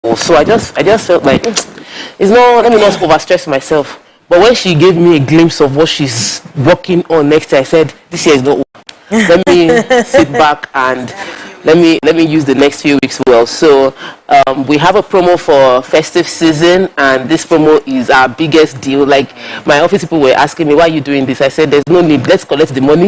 So I just felt like it's not. Let me not overstress myself. But when she gave me a glimpse of what she's working on next year, I said, "This year is not over. Let me sit back and let me use the next few weeks well." So we have a promo for festive season, and this promo is our biggest deal. Like my office people were asking me, "Why are you doing this?" I said, "There's no need. Let's collect the money."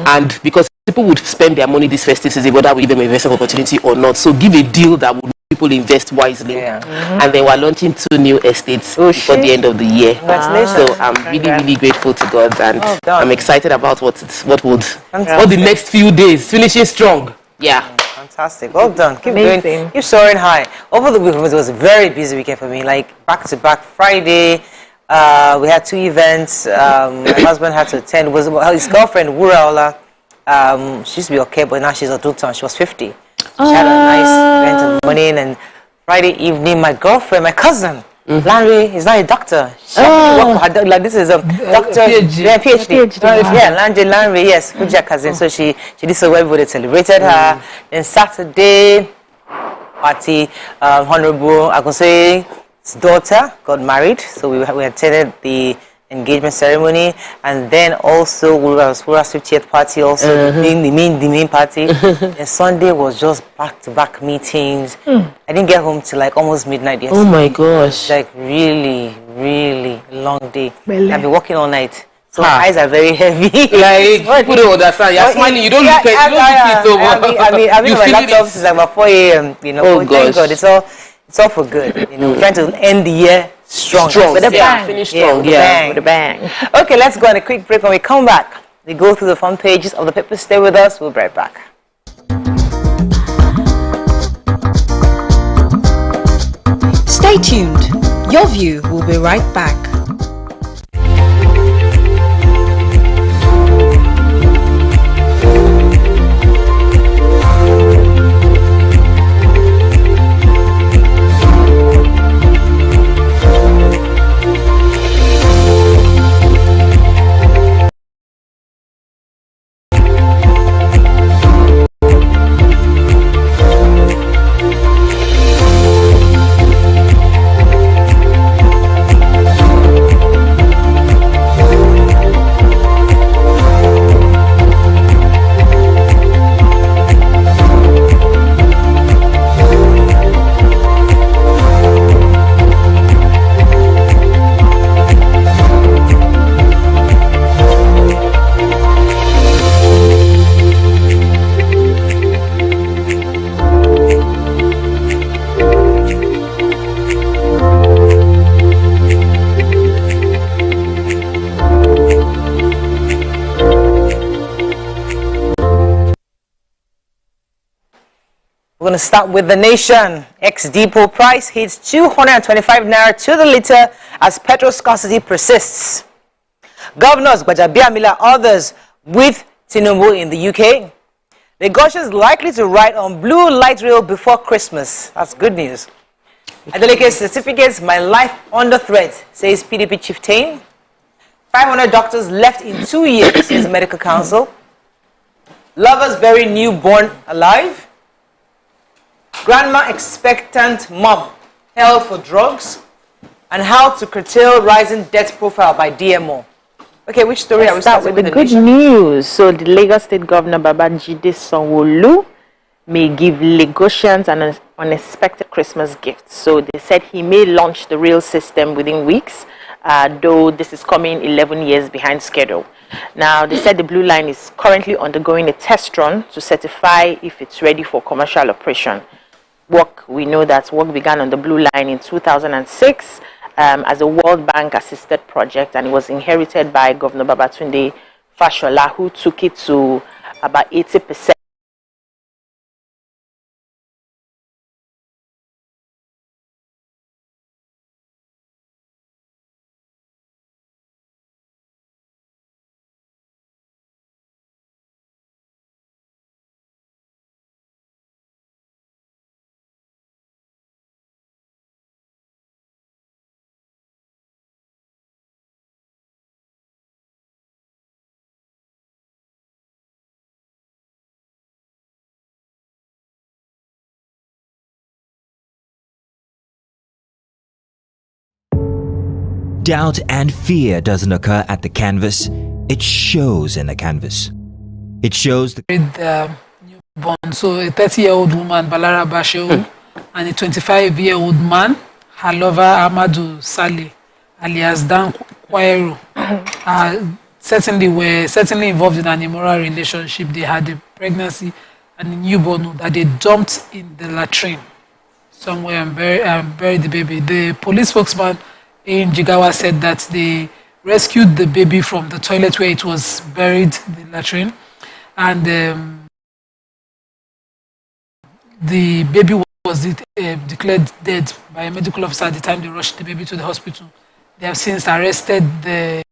And because people would spend their money this festive season, whether we give them an investment opportunity or not, so give a deal that would make people invest wisely. And then we're launching 2 new estates before the end of the year. So I'm really grateful to God, and I'm excited about what the next few days, finishing strong. Fantastic. Well done. Keep doing. Keep soaring high. Over the weekend, it was a very busy weekend for me. Like back to back Friday. We had 2 events. My husband had to attend. It was his girlfriend, Wuraola. She used to be okay, but now she's a doctor and she was 50. She had a nice event in the morning, and Friday evening, my girlfriend, my cousin, Larry, is now a doctor. She worked for her, like this is a doctor, PhD. Larry, yes, Fuji cousin. So she did so well, everybody celebrated her. Then Saturday, party, Honorable, I could say, his daughter got married, so we attended the engagement ceremony, and then also Wura's 50th party, also the main party. And Sunday was just back-to-back meetings. I didn't get home till like almost midnight yesterday. Oh my gosh! Like really long day. I've been working all night. So my eyes are very heavy. Like, people don't understand. You're smiling. You don't look at it. I've been on my laptop since like about 4 a.m. You know, thank God, it's all for good. You know, we're trying to end the year strong. With a bang. Finish strong. With a bang. Okay, let's go on a quick break. When we come back, we go through the front pages of the papers. Stay with us. We'll be right back. Stay tuned. Your View will be right back. We're going to start with the nation. Ex-depot price hits 225 naira to the litre as petrol scarcity persists. Governors Gbajabiamila, others with Tinubu in the UK. Lagos is likely to ride on blue light rail before Christmas. That's good news. Adeleke certificates, my life under threat, says PDP chieftain. 500 doctors left in 2 years, says Medical Council. Lovers bury newborn alive. Grandma expectant mom held for drugs, and how to curtail rising debt profile by DMO. Okay, which story are we starting with? The good news. So the Lagos State Governor Babajide Sanwo-Olu may give Lagosians an unexpected Christmas gift. So they said he may launch the rail system within weeks, though this is coming 11 years behind schedule. Now, they said the Blue Line is currently undergoing a test run to certify if it's ready for commercial operation. We know that work began on the Blue Line in 2006 as a World Bank assisted project, and it was inherited by Governor Babatunde Fashola, who took it to about 80%. doubt and fear doesn't occur at the canvas, it shows in the canvas. It shows the newborn. So a 30-year-old woman, Balara Bashew, and a 25-year-old man, her lover, Amadou Saleh, alias Dan Kwairo, certainly involved in an immoral relationship. They had a pregnancy and a newborn that they dumped in the latrine somewhere and buried the baby. The police spokesman in Jigawa said that they rescued the baby from the toilet where it was buried, the latrine, and the baby was declared dead by a medical officer at the time they rushed the baby to the hospital. They have since arrested the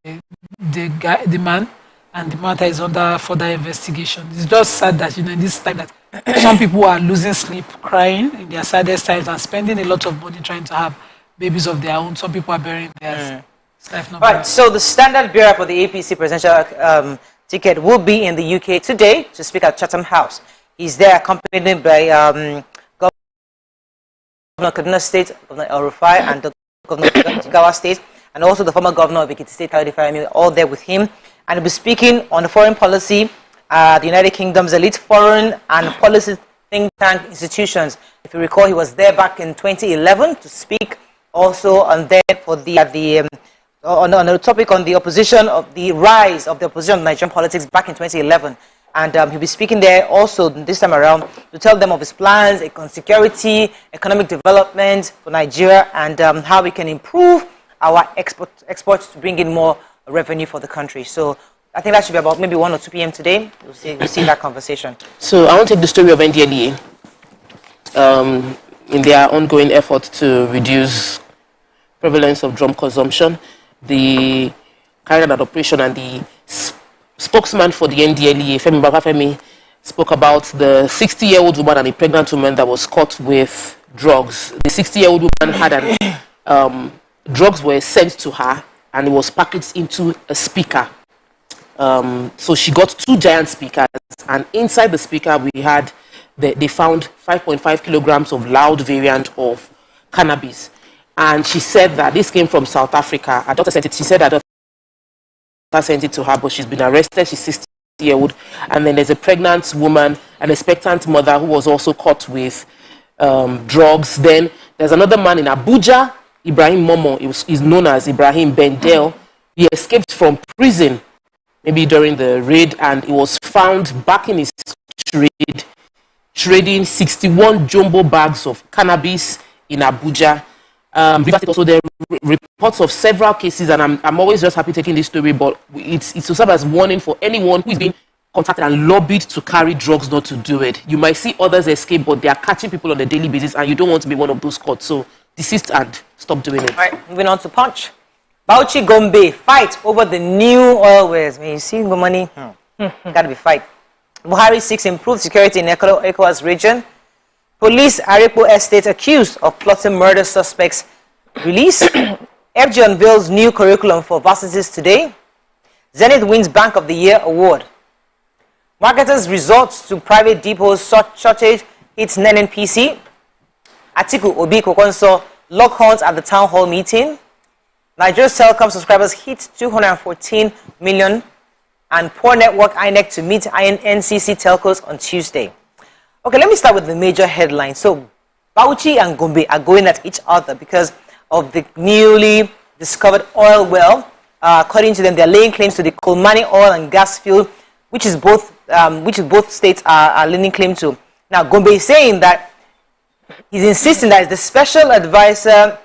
man, and the matter is under further investigation. It's just sad that, in this time that some people are losing sleep, crying in their saddest times, and spending a lot of money trying to have babies of their own. Some people are burying theirs. Right, so the standard bearer for the APC presidential ticket will be in the UK today to speak at Chatham House. He's there accompanied by Governor of Kaduna State, Governor El Rufai, and the Governor of Jigawa State, and also the former Governor of Ekiti State, Kayode Fayemi, all there with him. And he'll be speaking on the foreign policy, the United Kingdom's elite foreign and policy think tank institutions. If you recall, he was there back in 2011 to speak also on there for on the topic on the opposition, of the rise of the opposition of Nigerian politics back in 2011. And he'll be speaking there also this time around to tell them of his plans on security, economic development for Nigeria, and how we can improve our exports to bring in more revenue for the country. So I think that should be about maybe 1 or 2 p.m. today. We'll see that conversation. So I want to take the story of NDLEA in their ongoing effort to reduce prevalence of drum consumption. The carried out operation, and the spokesman for the NDLEA, Femi Babafemi, spoke about the 60-year-old woman and a pregnant woman that was caught with drugs. The 60-year-old woman had drugs were sent to her, and it was packaged into a speaker. So she got 2 giant speakers, and inside the speaker they found 5.5 kilograms of loud variant of cannabis. And she said that this came from South Africa. Her daughter sent it. She said her daughter sent it to her, but she's been arrested. She's 60-year-old. And then there's a pregnant woman, an expectant mother, who was also caught with drugs. Then there's another man in Abuja, Ibrahim Momo. He's known as Ibrahim Bendel. He escaped from prison maybe during the raid, and he was found back in his trade, trading 61 jumbo bags of cannabis in Abuja. Also, there are reports of several cases, and I'm always just happy taking this story, but it's to serve as warning for anyone who is being contacted and lobbied to carry drugs not to do it. You might see others escape, but they are catching people on a daily basis, and you don't want to be one of those caught. So desist and stop doing it. All right, moving on to Punch. Bauchi Gombe fight over the new oil wells. When you see the money, gotta be fight. Buhari seeks improved security in ECOWAS region. Police Arepo Estate accused of plotting murder suspects release. FG unveils new curriculum for varsities today. Zenith wins Bank of the Year award. Marketers resort to private depots shortage hits NNPC. Atiku Obi Kokonso lock horns at the town hall meeting. Nigeria's telecom subscribers hit 214 million, and poor network INEC to meet NCC telcos on Tuesday. Okay, let me start with the major headline. So, Bauchi and Gombe are going at each other because of the newly discovered oil well. According to them, they are laying claims to the Kolmani oil and gas field, which both states are laying claim to. Now, Gombe is saying that he's insisting that the special advisor.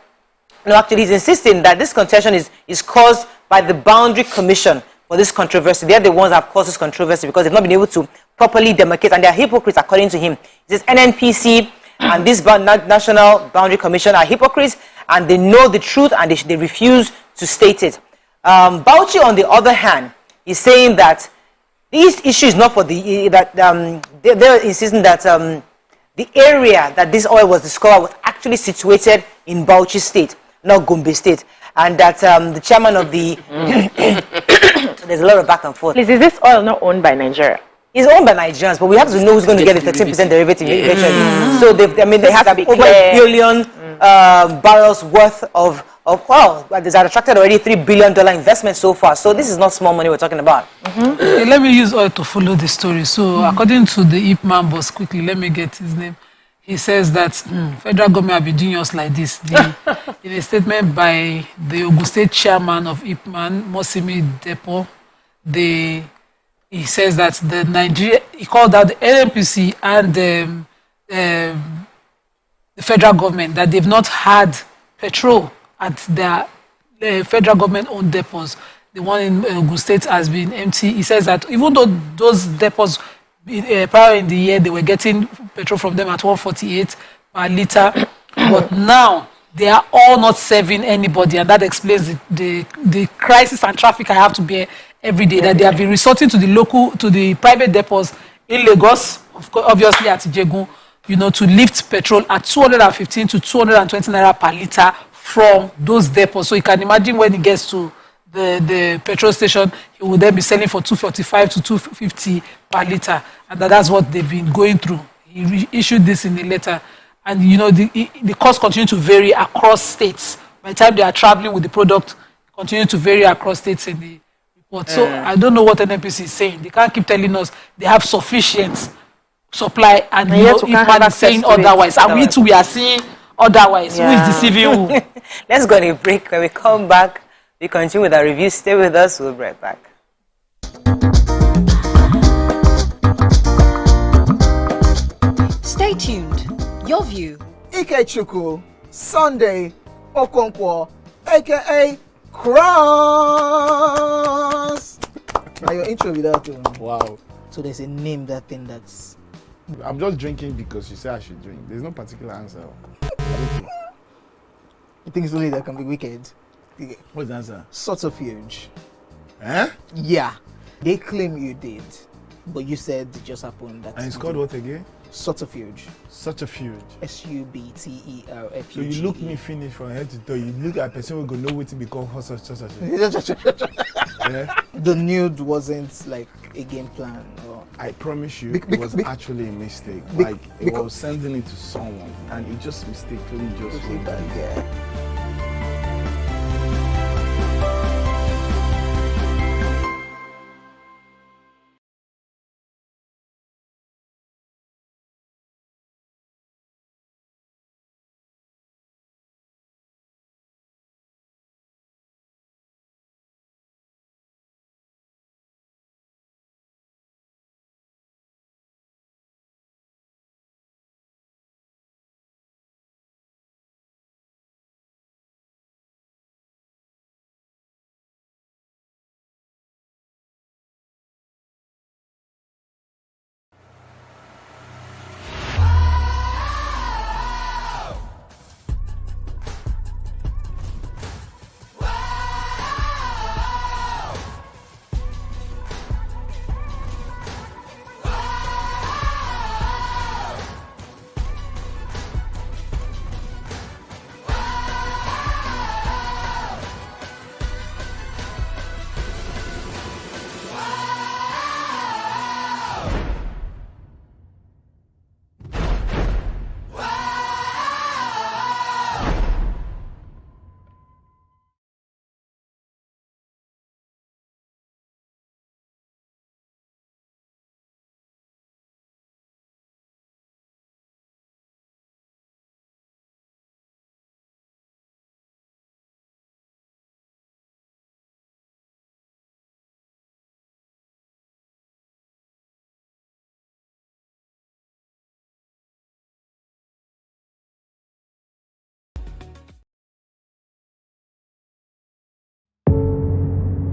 No, actually, he's insisting that this contention is caused by the Boundary Commission for this controversy. They are the ones that have caused this controversy because they've not been able to properly demarcate, and they are hypocrites according to him. He says NNPC and this National Boundary Commission are hypocrites, and they know the truth, and they refuse to state it. Bauchi, on the other hand, is saying that this issue is not for they're insisting that the area that this oil was discovered was actually situated in Bauchi State, not Gombe State, and that the chairman of the there's a lot of back and forth. Please, is this oil not owned by Nigeria? It's owned by Nigerians, but we have to know who's going to get the 13% derivative eventually. So they have to be over $1 billion barrels worth of oil. There's attracted already $3 billion investment so far. So this is not small money we're talking about. Okay, let me use oil to follow the story. So according to the Ip Man boss, quickly, let me get his name. He says that federal government have been doing us like this. In a statement by the Ogun State chairman of Ip Man, Mosimi Depo, he says that the Nigeria, he called out the NNPC and the federal government that they've not had petrol at their federal government owned depots. The one in Ogun State has been empty. He says that even though those depots prior in the year they were getting petrol from them at 148 per litre, but now they are all not serving anybody, and that explains the crisis and traffic I have to bear every day. That they have been resorting to the private depots in Lagos, obviously at Ijegun, to lift petrol at 215 to 220 naira per litre from those depots. So you can imagine when it gets to the petrol station, he will then be selling for 245 to 250 per litre, and that's what they've been going through. He issued this in a letter, and the costs continue to vary across states. By the time they are traveling with the product, continue to vary across states in the report. So I don't know what NNPC is saying. They can't keep telling us they have sufficient supply, and Ipman is saying otherwise. And we too, we are seeing otherwise. Who is deceiving who? Let's go on a break. When we come back, we continue with our review. Stay with us. We'll be right back. Stay tuned. Your view. Ikechukwu, Sunday, Okonkwo, aka Cross. Now your intro without Wow. So there's a name that thing that's. I'm just drinking because you say I should drink. There's no particular answer. You think it's only that can be wicked? What's the answer? Subterfuge. Eh? Yeah. They claim you did, but you said it just happened. That And it's called what again? Subterfuge. Such a fuge. SUBTERFUGE. So you look me finish from head to toe. You look at a person who go know what to become such. Yeah? The nude wasn't like a game plan. Or... I promise you, it was actually a mistake. Like it was sending it to someone, and it just mistakenly just went that. Yeah.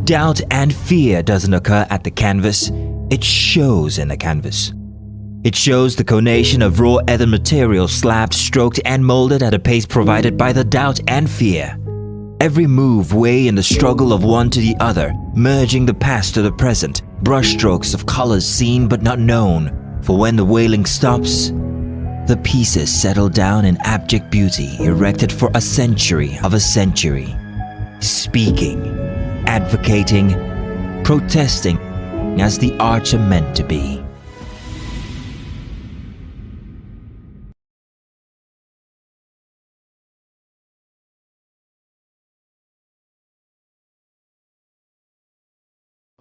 Doubt and fear doesn't occur at the canvas, it shows in the canvas. It shows the conation of raw earthen material slabbed, stroked and molded at a pace provided by the doubt and fear. Every move way in the struggle of one to the other, merging the past to the present, brushstrokes of colors seen but not known. For when the wailing stops, the pieces settle down in abject beauty erected for a century of a century. Speaking, advocating, protesting as the arts are meant to be.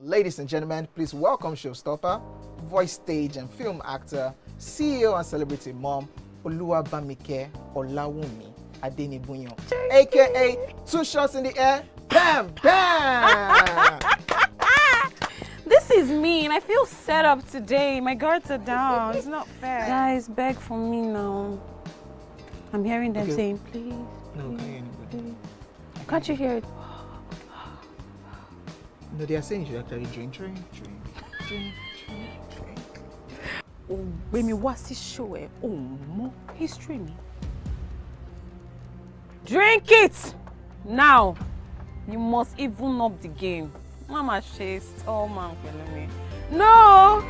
Ladies and gentlemen, please welcome showstopper, voice, stage, and film actor, CEO and celebrity mom, Oluwabamike Olawumi Adenibunyo, aka Two Shots in the Air, Bam Bam! This is mean. I feel set up today. My guards are down. It's not fair. Guys, beg for me now. I'm hearing them saying, please. No, can't hear anybody. Can't you hear it? No, they are saying you should actually drink. Oh, when me watch this show, oh, more history me. Drink it now. You must even up the game. Mama chased. Oh man, me. No.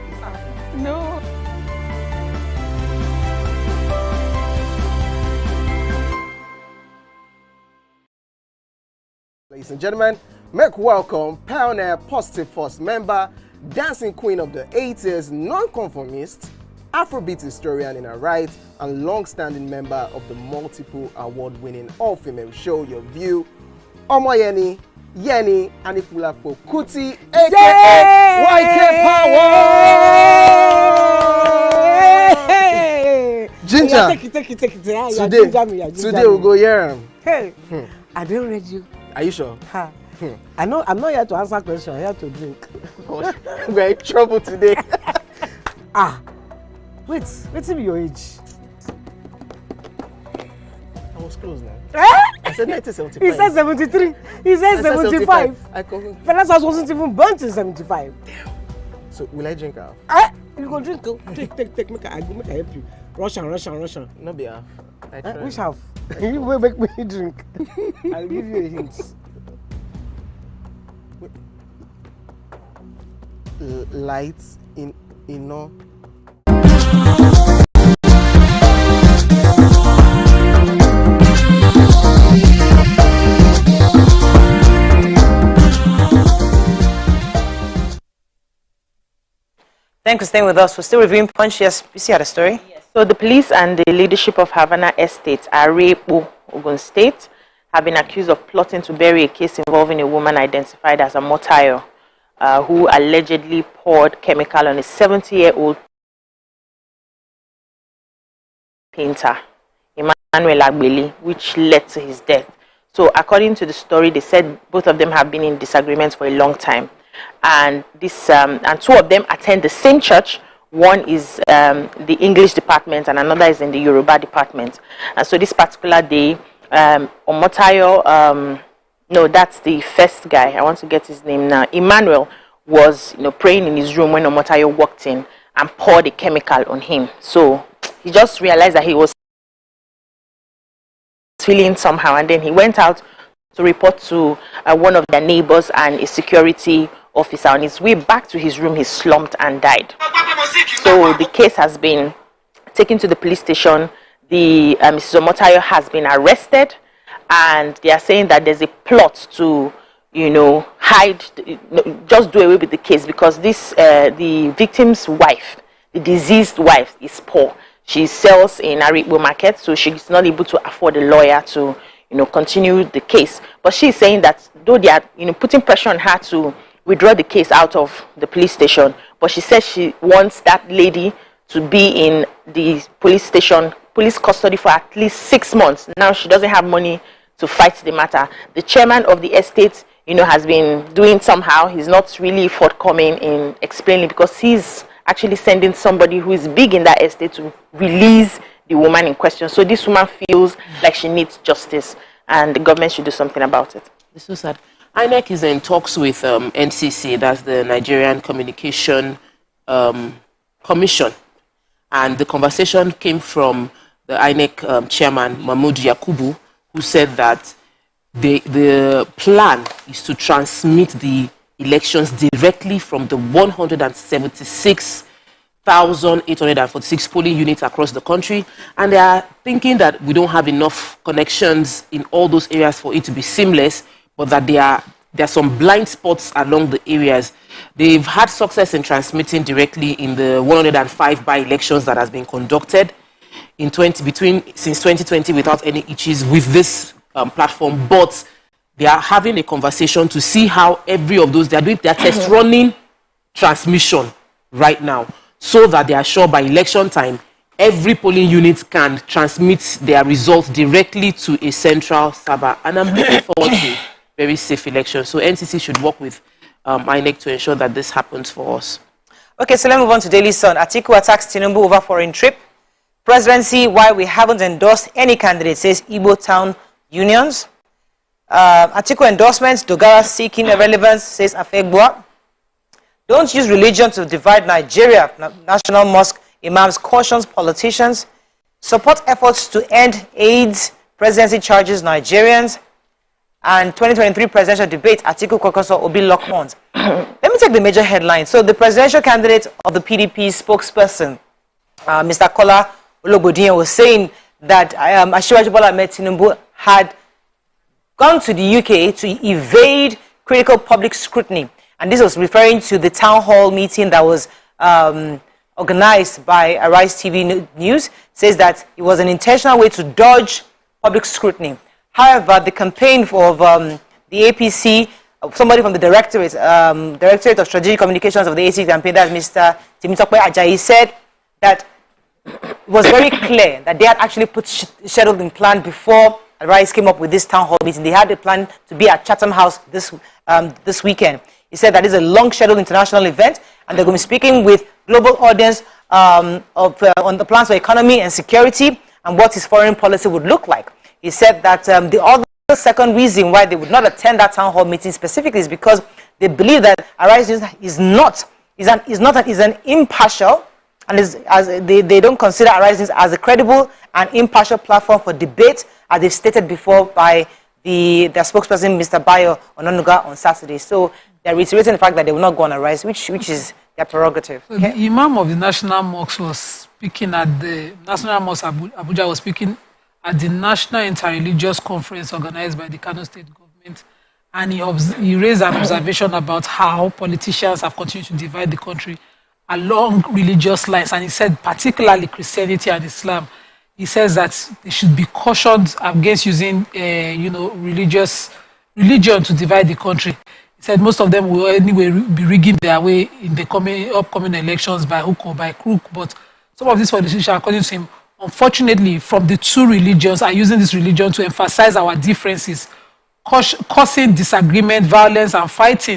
Ladies and gentlemen, make welcome pioneer Positive Force member, dancing queen of the 80s, non-conformist, Afrobeat historian in her right, and long-standing member of the multiple award-winning all-female show YourView, Omoyeni Yeni Anikulapo Kuti, aka YK Power! Ginger! Take it. Today we'll go here. Hey, I don't read you. Are you sure? I'm not here to answer questions, I'm here to drink. We're in trouble today. Wait till your age. I was close now. I said 1975. He said 73. He said 75. Vanessa wasn't even born till 75. So will I drink half? You go drink. Take. Make I help you. Russian. No be half. Which half? You will make me drink. I'll give you a hint. Lights in no. Thanks for staying with us. We're still reviewing Punch. Yes, you see how the story? Yes. So the police and the leadership of Havana Estate, Arepo, Ogun State, have been accused of plotting to bury a case involving a woman identified as a Motayo, who allegedly poured chemical on a 70-year-old painter, Emmanuel Agbeli, which led to his death. So according to the story, they said both of them have been in disagreement for a long time. And this and two of them attend the same church. One is the English department and another is in the Yoruba department. And so this particular day, Omotayo, no, that's the first guy. I want to get his name now. Emmanuel was, praying in his room when Omotayo walked in and poured a chemical on him. So he just realized that he was feeling somehow, and then he went out to report to one of their neighbors and a security officer. On his way back to his room, he slumped and died. So the case has been taken to the police station. The Mrs. Omotayo has been arrested, and they are saying that there's a plot to, hide, just do away with the case, because this the victim's wife, the deceased wife, is poor. She sells in Aribo market, so she's not able to afford a lawyer to, continue the case. But she's saying that though they are, putting pressure on her to withdraw the case out of the police station, but she says she wants that lady to be in the police station, police custody for at least 6 months. Now she doesn't have money to fight the matter. The chairman of the estate, has been doing somehow. He's not really forthcoming in explaining, because he's actually sending somebody who is big in that estate to release the woman in question. So this woman feels like she needs justice, and the government should do something about it. It's so sad. INEC is in talks with NCC, that's the Nigerian Communication Commission. And the conversation came from the INEC chairman, Mahmoud Yakubu, who said that the plan is to transmit the elections directly from the 176,846 polling units across the country. And they are thinking that we don't have enough connections in all those areas for it to be seamless, but that there are some blind spots along the areas. They've had success in transmitting directly in the 105 by-elections that has been conducted in since 2020 without any issues with this platform. But they are having a conversation to see how every of those, they are doing their test running transmission right now, so that they are sure by election time, every polling unit can transmit their results directly to a central server. And I'm looking forward to very safe elections. So NCC should work with INEC to ensure that this happens for us. Okay, so let's move on to Daily Sun. Atiku attacks Tinubu over foreign trip. Presidency, why we haven't endorsed any candidate, says Igbo town unions. Atiku endorsements, Dogara seeking irrelevance, says Afegbua. Don't use religion to divide Nigeria. National Mosque imams cautions politicians. Support efforts to end AIDS. Presidency charges Nigerians. And 2023 presidential debate, Atiku Kokoso Obi lock horns. Let me take the major headlines. So the presidential candidate of the PDP spokesperson, Mr. Kola Olobodiyan, was saying that Asiwaju Bola Ahmed Tinubu had gone to the UK to evade critical public scrutiny. And this was referring to the town hall meeting that was organized by Arise TV News. Says that it was an intentional way to dodge public scrutiny. However, the campaign of the APC, somebody from the Directorate of Strategic Communications of the APC campaign, that's Mr. Timitokwe Ajayi, said that it was very clear that they had actually put scheduled in plan before Arise came up with this town hall meeting. They had a plan to be at Chatham House this weekend. He said that is a long scheduled international event, and they're going to be speaking with global audience on the plans for economy and security and what his foreign policy would look like. He said that the other second reason why they would not attend that town hall meeting specifically is because they believe that Arise is an impartial, and they don't consider Arise as a credible and impartial platform for debate, as they've stated before by their spokesperson, Mr. Bayo Onanuga, on Saturday. So they're reiterating the fact that they will not go on Arise, which is their prerogative. So the Imam of the National Mosque was speaking at the National Mosque Abuja was speaking at the National Interreligious Conference organized by the Kano State government, and he raised an observation about how politicians have continued to divide the country along religious lines, and he said particularly Christianity and Islam. He says that they should be cautioned against using religion to divide the country. He said most of them will anyway be rigging their way in the upcoming elections by hook or by crook, but some of these politicians, according to him, unfortunately, from the two religions, are using this religion to emphasize our differences, causing disagreement, violence, and fights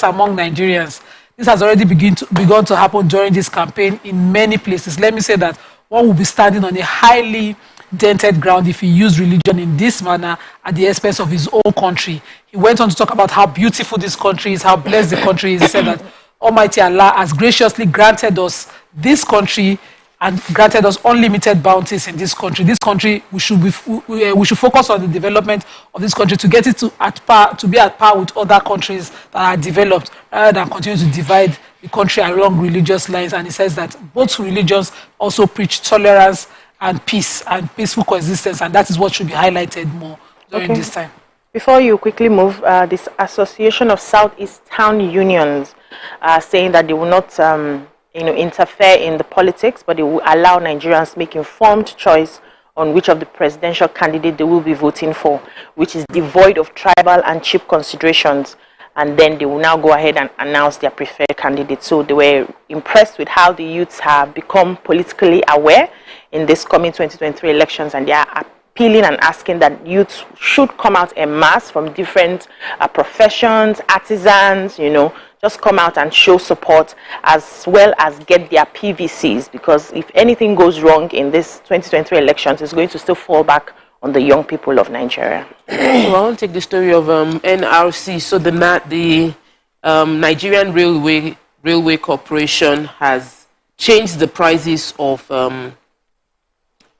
among Nigerians. This has already begun to happen during this campaign in many places. Let me say that one will be standing on a highly dented ground if he used religion in this manner at the expense of his own country. He went on to talk about how beautiful this country is, how blessed the country is. He said that Almighty Allah has graciously granted us this country and granted us unlimited bounties in this country. This country, we should focus on the development of this country to get it to be at par with other countries that are developed, rather than continue to divide the country along religious lines. And he says that both religions also preach tolerance and peace and peaceful coexistence, and that is what should be highlighted more during this time. Before you quickly move, this Association of Southeast Town Unions saying that they will not interfere in the politics, but it will allow Nigerians to make informed choice on which of the presidential candidate they will be voting for, which is devoid of tribal and cheap considerations. And then they will now go ahead and announce their preferred candidate. So they were impressed with how the youths have become politically aware in this coming 2023 elections, and they are appealing and asking that youths should come out en masse from different professions, artisans, just come out and show support, as well as get their PVCs, because if anything goes wrong in this 2023 elections, it's going to still fall back on the young people of Nigeria. Well, I want to take the story of NRC. So the Nigerian Railway Corporation has changed the prices of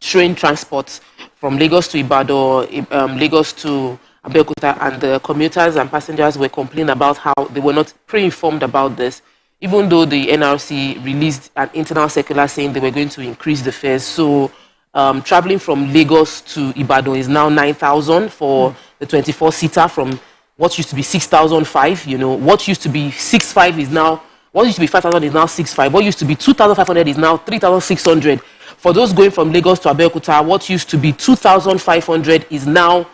train transport from Lagos to Ibadan, Lagos to Abeokuta, and the commuters and passengers were complaining about how they were not pre-informed about this, even though the NRC released an internal circular saying they were going to increase the fares. So traveling from Lagos to Ibadan is now 9,000 for the 24-seater, from what used to be 6,005. What used to be 6,500 is now, what used to be 5,000 is now 6,500. What used to be 2,500 is now 3,600. For those going from Lagos to Abeokuta, what used to be 2,500 is now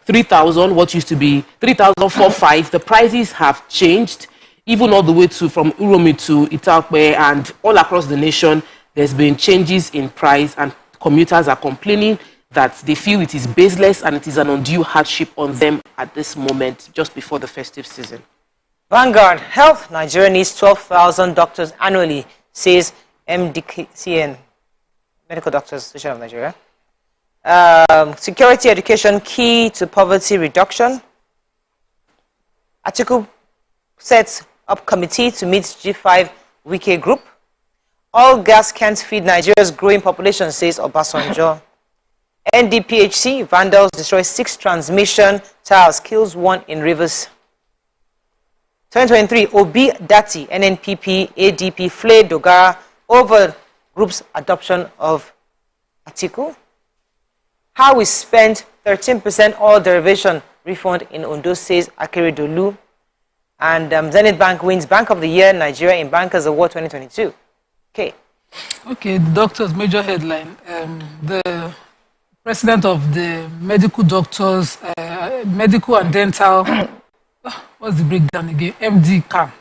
3,000, what used to be 3,045. The prices have changed, even all the way to from Uromi to Itakpe and all across the nation. There's been changes in price, and commuters are complaining that they feel it is baseless and it is an undue hardship on them at this moment, just before the festive season. Vanguard, Health Nigeria needs 12,000 doctors annually, says MDCN, Medical Doctors Association of Nigeria. Security education key to poverty reduction. Atiku sets up committee to meet G5 Wike group. All gas can't feed Nigeria's growing population, says Obasanjo. NDPHC, vandals destroy 6 transmission towers, kills 1 in Rivers. 2023, Obi Dati, NNPP, ADP, flay Dogara over group's adoption of Atiku. How we spent 13% oil derivation refund in Ondo, says Akeredolu. And Zenith Bank wins Bank of the Year Nigeria in Bankers Award 2022. Okay. Okay, the doctor's major headline. The president of the medical doctors, medical and dental, what's the breakdown again? MD CAM.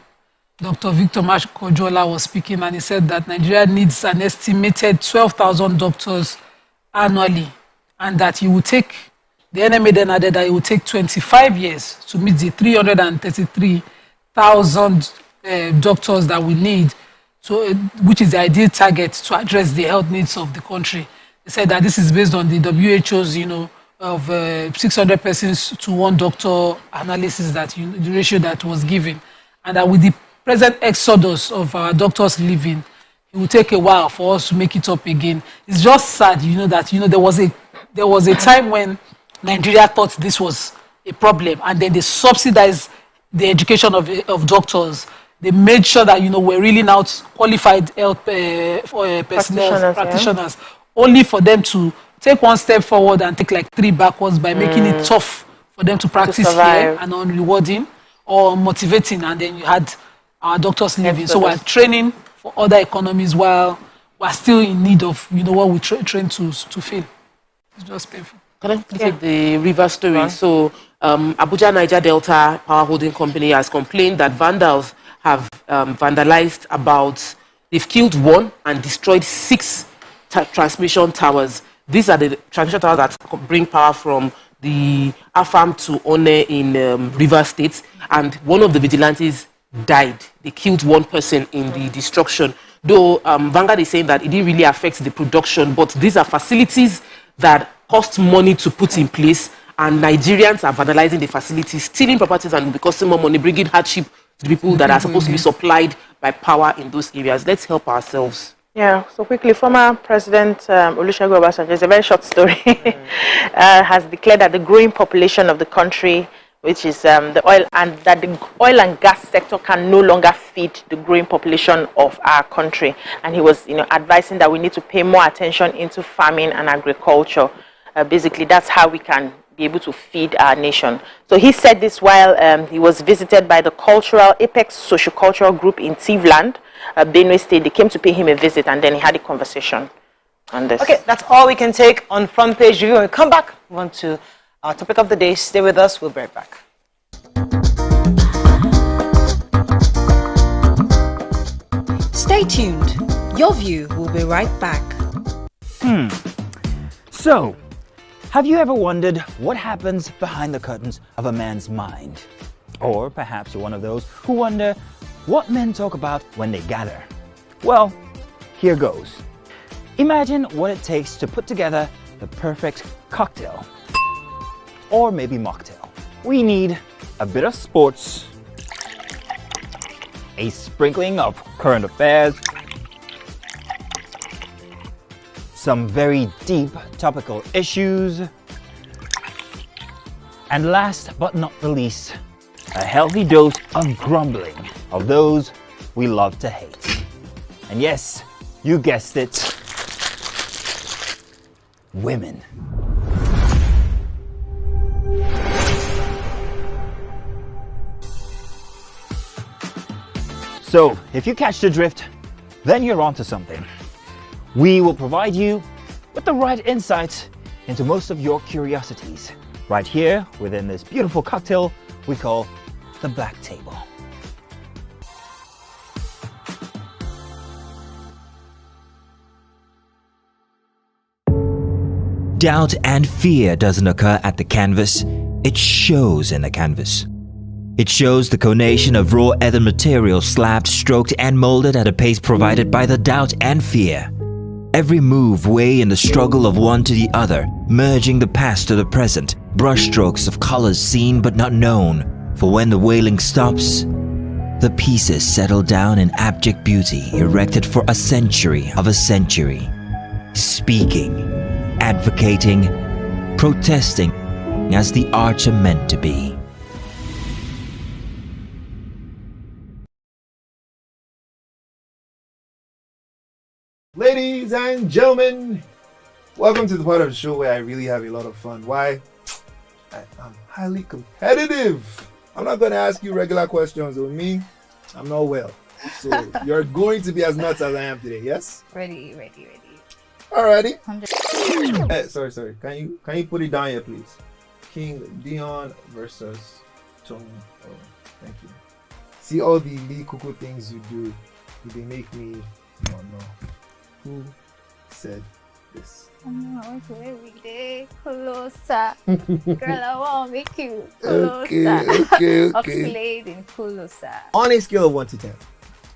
Dr. Victor Makojola was speaking, and he said that Nigeria needs an estimated 12,000 doctors annually, and that he will take, the NMA then added that it will take 25 years to meet the 333,000 doctors that we need, so which is the ideal target to address the health needs of the country. He said that this is based on the WHO's, of 600 persons to 1 doctor analysis, that the ratio that was given, and that with the present exodus of our doctors leaving, it will take a while for us to make it up again. It's just sad, that there was a time when Nigeria thought this was a problem, and then they subsidized the education of doctors. They made sure that we're really now qualified health practitioners, only for them to take 1 step forward and take like 3 backwards by making it tough for them to practice here and unrewarding or motivating. And then you had our doctors leaving. So we're training for other economies while we're still in need of what we train to fill. It's just painful. Can I take the river story? So Abuja Niger Delta Power Holding Company has complained that vandals have vandalized they've killed 1 and destroyed 6 transmission towers. These are the transmission towers that bring power from the Afam to One in River State, and one of the vigilantes died. They killed 1 person in the destruction. Though Vanguard is saying that it didn't really affect the production, but these are facilities that cost money to put in place, and Nigerians are vandalizing the facilities, stealing properties, and costing more money, bringing hardship to the people that are supposed to be supplied by power in those areas. Let's help ourselves. Yeah, so quickly, former President Olusegun Obasanjo, it's a very short story, has declared that the growing population of the country, which is the oil and gas sector, can no longer feed the growing population of our country. And he was, advising that we need to pay more attention into farming and agriculture. Basically, that's how we can be able to feed our nation. So he said this while he was visited by the cultural Apex Sociocultural Group in Tivland, Benue State. They came to pay him a visit, and then he had a conversation on this. Okay, that's all we can take on Front Page Review. When we come back, we want to our topic of the day. Stay with us. We'll be right back. Stay tuned. Your View will be right back. So, have you ever wondered what happens behind the curtains of a man's mind? Or perhaps you're one of those who wonder what men talk about when they gather. Well, here goes. Imagine what it takes to put together the perfect cocktail. Or maybe mocktail. We need a bit of sports, a sprinkling of current affairs, some very deep topical issues, and last but not the least, a healthy dose of grumbling of those we love to hate. And yes, you guessed it, women. So, if you catch the drift, then you're onto something. We will provide you with the right insights into most of your curiosities, right here within this beautiful cocktail we call the Black Table. Doubt and fear doesn't occur at the canvas, it shows in the canvas. It shows the conation of raw earthen material slabbed, stroked and molded at a pace provided by the doubt and fear. Every move weigh in the struggle of one to the other, merging the past to the present, brushstrokes of colors seen but not known. For when the wailing stops, the pieces settle down in abject beauty erected for a century of a century. Speaking, advocating, protesting as the arts are meant to be. Ladies and gentlemen, welcome to the part of the show where I really have a lot of fun. Why? I'm highly competitive. I'm not going to ask you regular questions with me. I'm not well. So you're going to be as nuts as I am today, yes? Ready. Alrighty. Sorry. Can you put it down here, please? King Dion versus Tony. Oh, thank you. See all the Lee Kuku things you do. They make me. Oh no. Who said this? I'm going to every day closer. Girl, I want to make you closer. Okay. Upslayed in closer. On a scale of 1 to 10,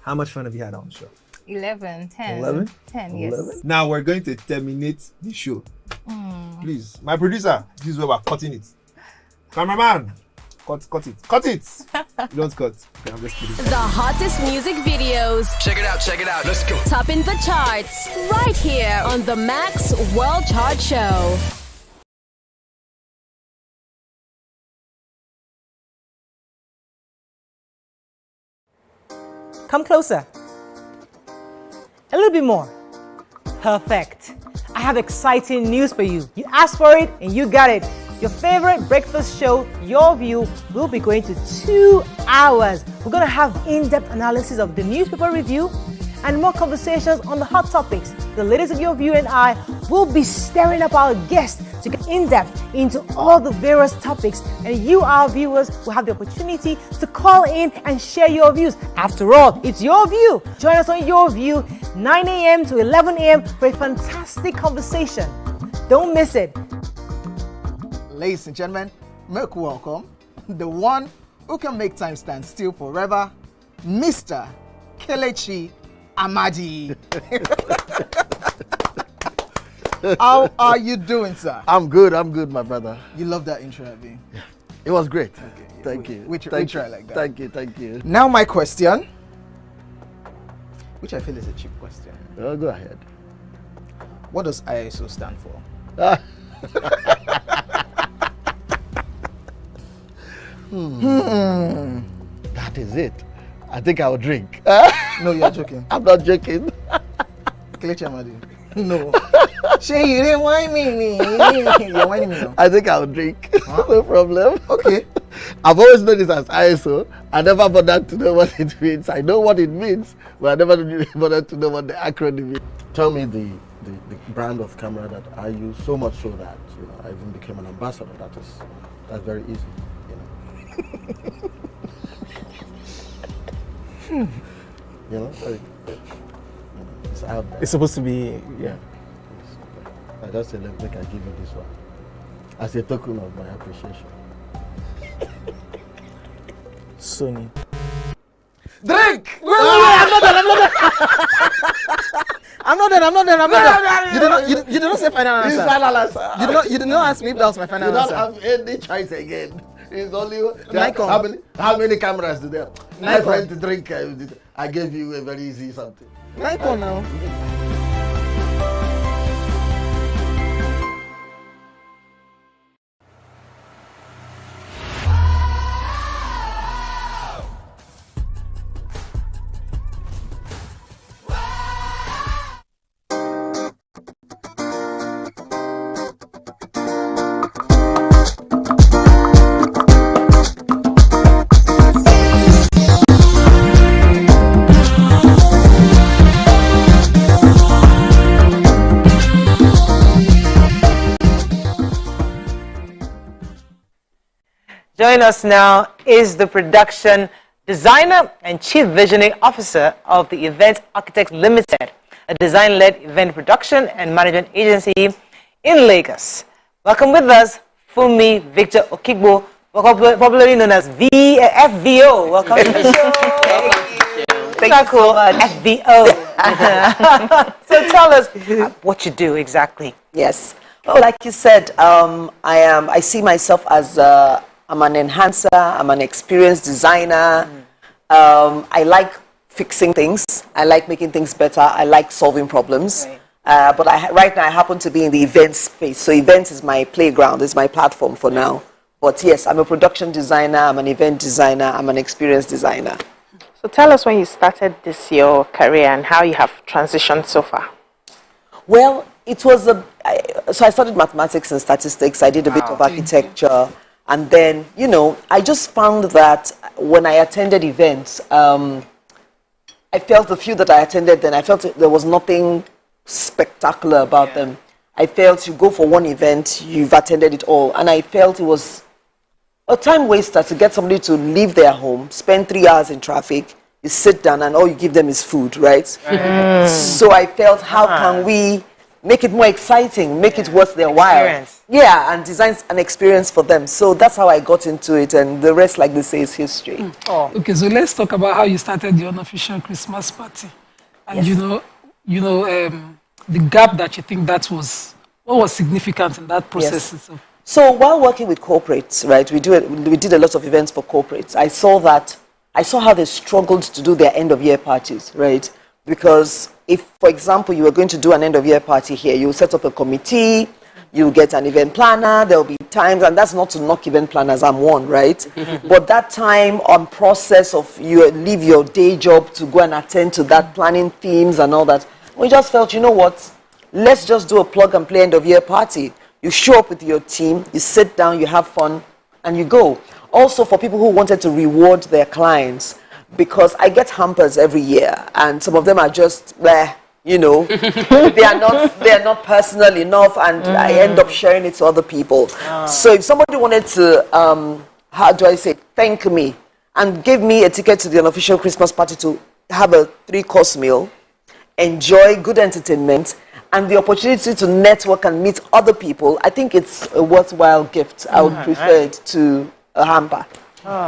how much fun have you had on the show? 11, 10. 11? 10, yes. 11? Now we're going to terminate the show. Please, my producer, this is where we're cutting it. Cameraman, cut it. You don't cut. Okay, I'm just kidding. The hottest music videos. Check it out. Let's go. Topping the charts. Right here on the Max World Chart Show. Come closer. A little bit more. Perfect. I have exciting news for you. You asked for it and you got it. Your favorite breakfast show, Your View, will be going to 2 hours. We're going to have in-depth analysis of the newspaper review and more conversations on the hot topics. The ladies of Your View and I will be stirring up our guests to get in-depth into all the various topics, and you, our viewers, will have the opportunity to call in and share your views. After all, it's Your View. Join us on Your View, 9 a.m. to 11 a.m. for a fantastic conversation. Don't miss it. Ladies and gentlemen, make welcome the one who can make time stand still forever, Mr. Kelechi Amadi. How are you doing, sir? I'm good, my brother. You love that intro, Abi? Yeah. It was great. Okay, yeah, Thank you. We try like that. Thank you. Now my question, which I feel is a cheap question. Oh, go ahead. What does ISO stand for? That is it. I think I'll drink. No, you're joking. I'm not joking. Kelechi Amadi. No. Shay, you didn't whine me. You're whining me now. I think I'll drink. Huh? No problem. Okay. I've always known this as ISO. I never bothered to know what it means. I know what it means, but I never bothered to know what the acronym means. Tell me the brand of camera that I use, so much so that I even became an ambassador. That's very easy. It's out there. It's supposed to be, yeah. I just said, let me give you this one as a token of my appreciation. Sony. Drink! No, I'm not done. You did not say final answer. Final answer. You did not ask me if that was my final answer. You don't have any choice again. It's only Nikon. how many cameras do they have? My Nikon. friend to drink. I gave you a very easy something. Nikon now. Joining us now is the production designer and chief visioning officer of the Event Architects Limited, a design-led event production and management agency in Lagos. Welcome with us, Funmi Victor Okigbo, popularly known as FVO. Welcome to the show. Thank you so much. FVO. So tell us what you do exactly. Yes. Well, like you said, I see myself as I'm an enhancer. I'm an experienced designer. I like fixing things. I like making things better. I like solving problems. Right. But right now I happen to be in the event space. So events is my playground, is my platform for now. But yes, I'm a production designer. I'm an event designer. I'm an experienced designer. So tell us when you started your career and how you have transitioned so far. Well, it was so I studied mathematics and statistics. I did a bit of architecture. And then, you know, I just found that when I attended events, I felt the few that I attended then, I felt there was nothing spectacular about them. I felt you go for one event, you've attended it all. And I felt it was a time waster to get somebody to leave their home, spend 3 hours in traffic, you sit down and all you give them is food, right? So I felt, how can we make it more exciting, make it worth their while? Yeah, and design an experience for them. So that's how I got into it, and the rest, like they say, is history. Okay, so let's talk about how you started the unofficial Christmas party. And the gap that you think what was significant in that process itself? So while working with corporates, right, we did a lot of events for corporates. I saw how they struggled to do their end of year parties, right? Because if, for example, you were going to do an end of year party here, you set up a committee, you get an event planner, there'll be times, and that's not to knock event planners, I'm one, right? But that time on process of you leave your day job to go and attend to that, planning themes and all that, we just felt, you know what, let's just do a plug and play end of year party. You show up with your team, you sit down, you have fun, and you go. Also for people who wanted to reward their clients, because I get hampers every year, and some of them are just you know, they are not personal enough, and I end up sharing it to other people. So if somebody wanted to, how do I say, thank me and give me a ticket to the unofficial Christmas party to have a 3-course meal, enjoy good entertainment, and the opportunity to network and meet other people, I think it's a worthwhile gift. I would prefer it to a hamper.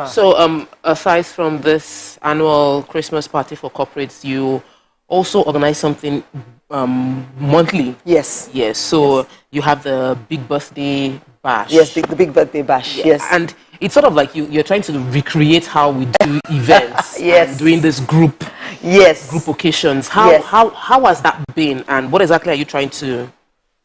So aside from this annual Christmas party for corporates, you also organize something monthly. Yes. Yes. So you have the big birthday bash. Yes, the big birthday bash. Yes. And it's sort of like you're trying to recreate how we do events. Yes. Doing this group. Yes. Group occasions. How has that been, and what exactly are you trying to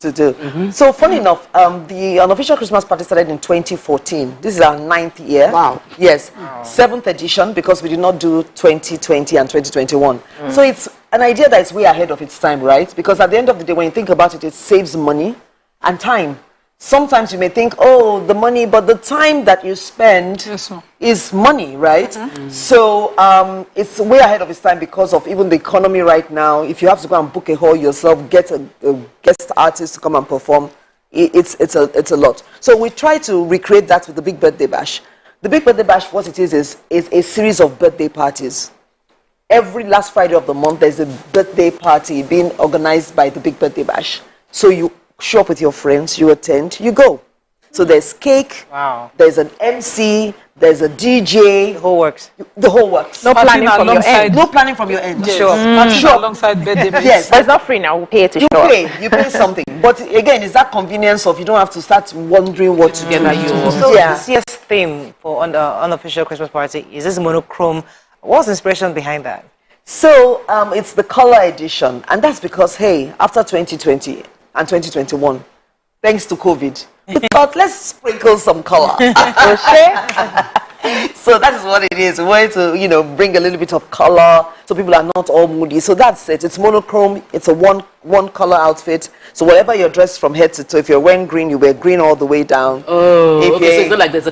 do? So funny enough, the unofficial Christmas party started in 2014. This is our 9th year. Wow. Yes. 7th edition, because we did not do 2020 and 2021. So it's an idea that is way ahead of its time, right? Because at the end of the day, when you think about it, it saves money and time. Sometimes you may think, oh, the money, but the time that you spend is money, right? So it's way ahead of its time because of even the economy right now. If you have to go and book a hall yourself, get a guest artist to come and perform, it's a lot. So we try to recreate that with the Big Birthday Bash. The Big Birthday Bash, what it is a series of birthday parties. Every last Friday of the month, there's a birthday party being organized by the Big Birthday Bash. So you show up with your friends, you attend, you go. So there's cake, there's an MC, there's a DJ. The whole works. The whole works. No planning from your end. No planning from your end. Yes. Sure. Sure. Alongside birthday. Yes. But it's not free now. We pay it to show up. You pay something. But again, it's that convenience of you don't have to start wondering what to get. So the CS theme for unofficial Christmas party is this monochrome. What's the inspiration behind that? So it's the color edition, and that's because after 2020 and 2021, thanks to COVID, we thought let's sprinkle some color. So that is what it is. We wanted to, bring a little bit of color so people are not all moody. So that's it. It's monochrome. It's a one color outfit. So whatever you're dressed from head to toe, if you're wearing green, you wear green all the way down. Oh, okay. So it's not like there's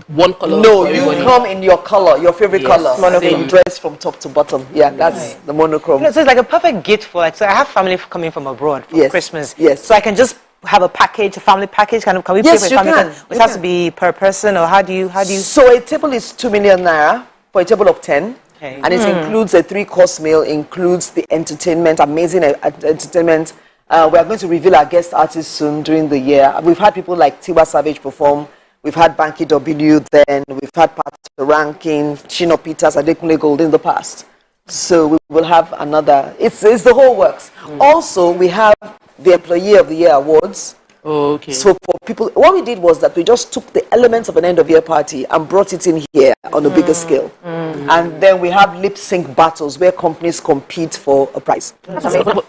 one color. No, you come in your color, your favorite color. Monochrome. Dress from top to bottom. Yeah, that's the monochrome. So it's like a perfect gift for so I have family coming from abroad for Christmas. Yes. So I can just have a package, a family package? Can we Yes, pay for you a family can. package? It has to be per person, or how do you? So a table is 2 million naira for a table of 10. Okay. And it includes a 3-course meal, includes the entertainment, amazing entertainment. We are going to reveal our guest artists soon during the year. We've had people like Tiwa Savage perform. We've had Banky W then. We've had Pat Rankin, Shino Peters, Adekunle Gold in the past. So we will have another. It's the whole works. Also, we have the Employee of the Year Awards. Oh, okay. So for people, what we did was that we just took the elements of an end-of-year party and brought it in here on a bigger scale. And then we have lip-sync battles where companies compete for a prize.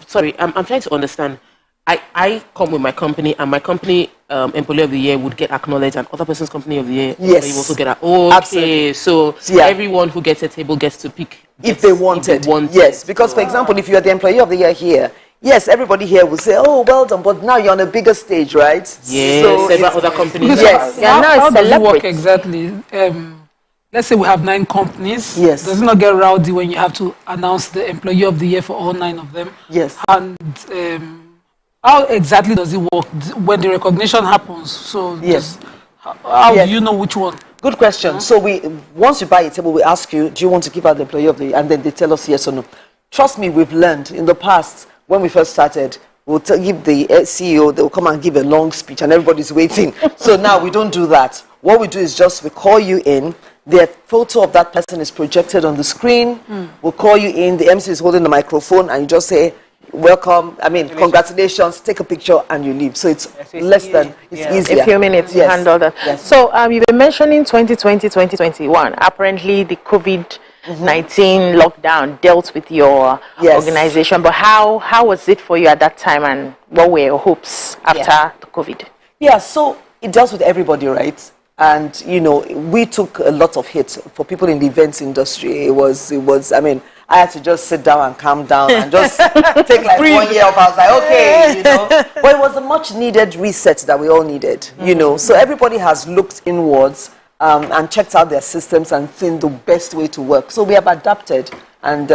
Sorry, I'm trying to understand. I come with my company, and my company Employee of the Year would get acknowledged, and other person's Company of the Year Yes. will also get okay. Absolutely. So everyone who gets a table gets to pick If they wanted. Yes, because for example, if you're the Employee of the Year here, yes, everybody here will say, oh, well done, but now you're on a bigger stage, right? Yes, so several other companies. Yes. How does it work exactly? Let's say we have 9 companies. Yes. Does it not get rowdy when you have to announce the Employee of the Year for all 9 of them? Yes. And how exactly does it work when the recognition happens? So Yes. How do you know which one? Good question. So once you buy a table, we ask you, do you want to give out the Employee of the Year? And then they tell us yes or no. Trust me, we've learned in the past, when we first started, we'll give the CEO, they'll come and give a long speech and everybody's waiting. So now we don't do that. What we do is just, we call you in, the photo of that person is projected on the screen, we'll call you in, the MC is holding the microphone, and you just say, welcome, congratulations, take a picture, and you leave. So it's less than, it's easier. A few minutes, you handle that. Yes. So you've been mentioning 2020, 2021. Apparently the COVID-19 lockdown dealt with your organization, but how was it for you at that time, and what were your hopes after the COVID? Yeah, so it deals with everybody, right? And, you know, we took a lot of hits for people in the events industry. It was, I mean, I had to just sit down and calm down and just take like 1 year off. I was like, okay, you know. But it was a much needed reset that we all needed, you know. So everybody has looked inwards and checked out their systems and seen the best way to work. So we have adapted. And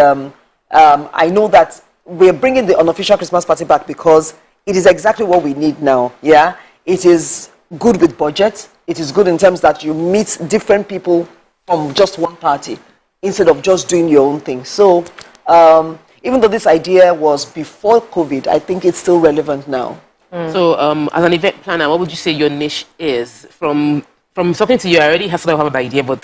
I know that we're bringing the unofficial Christmas party back because it is exactly what we need now, yeah? It is good with budget. It is good in terms that you meet different people from just one party instead of just doing your own thing. So even though this idea was before COVID, I think it's still relevant now. So as an event planner, what would you say your niche is? From talking to you, I already have sort of an idea, but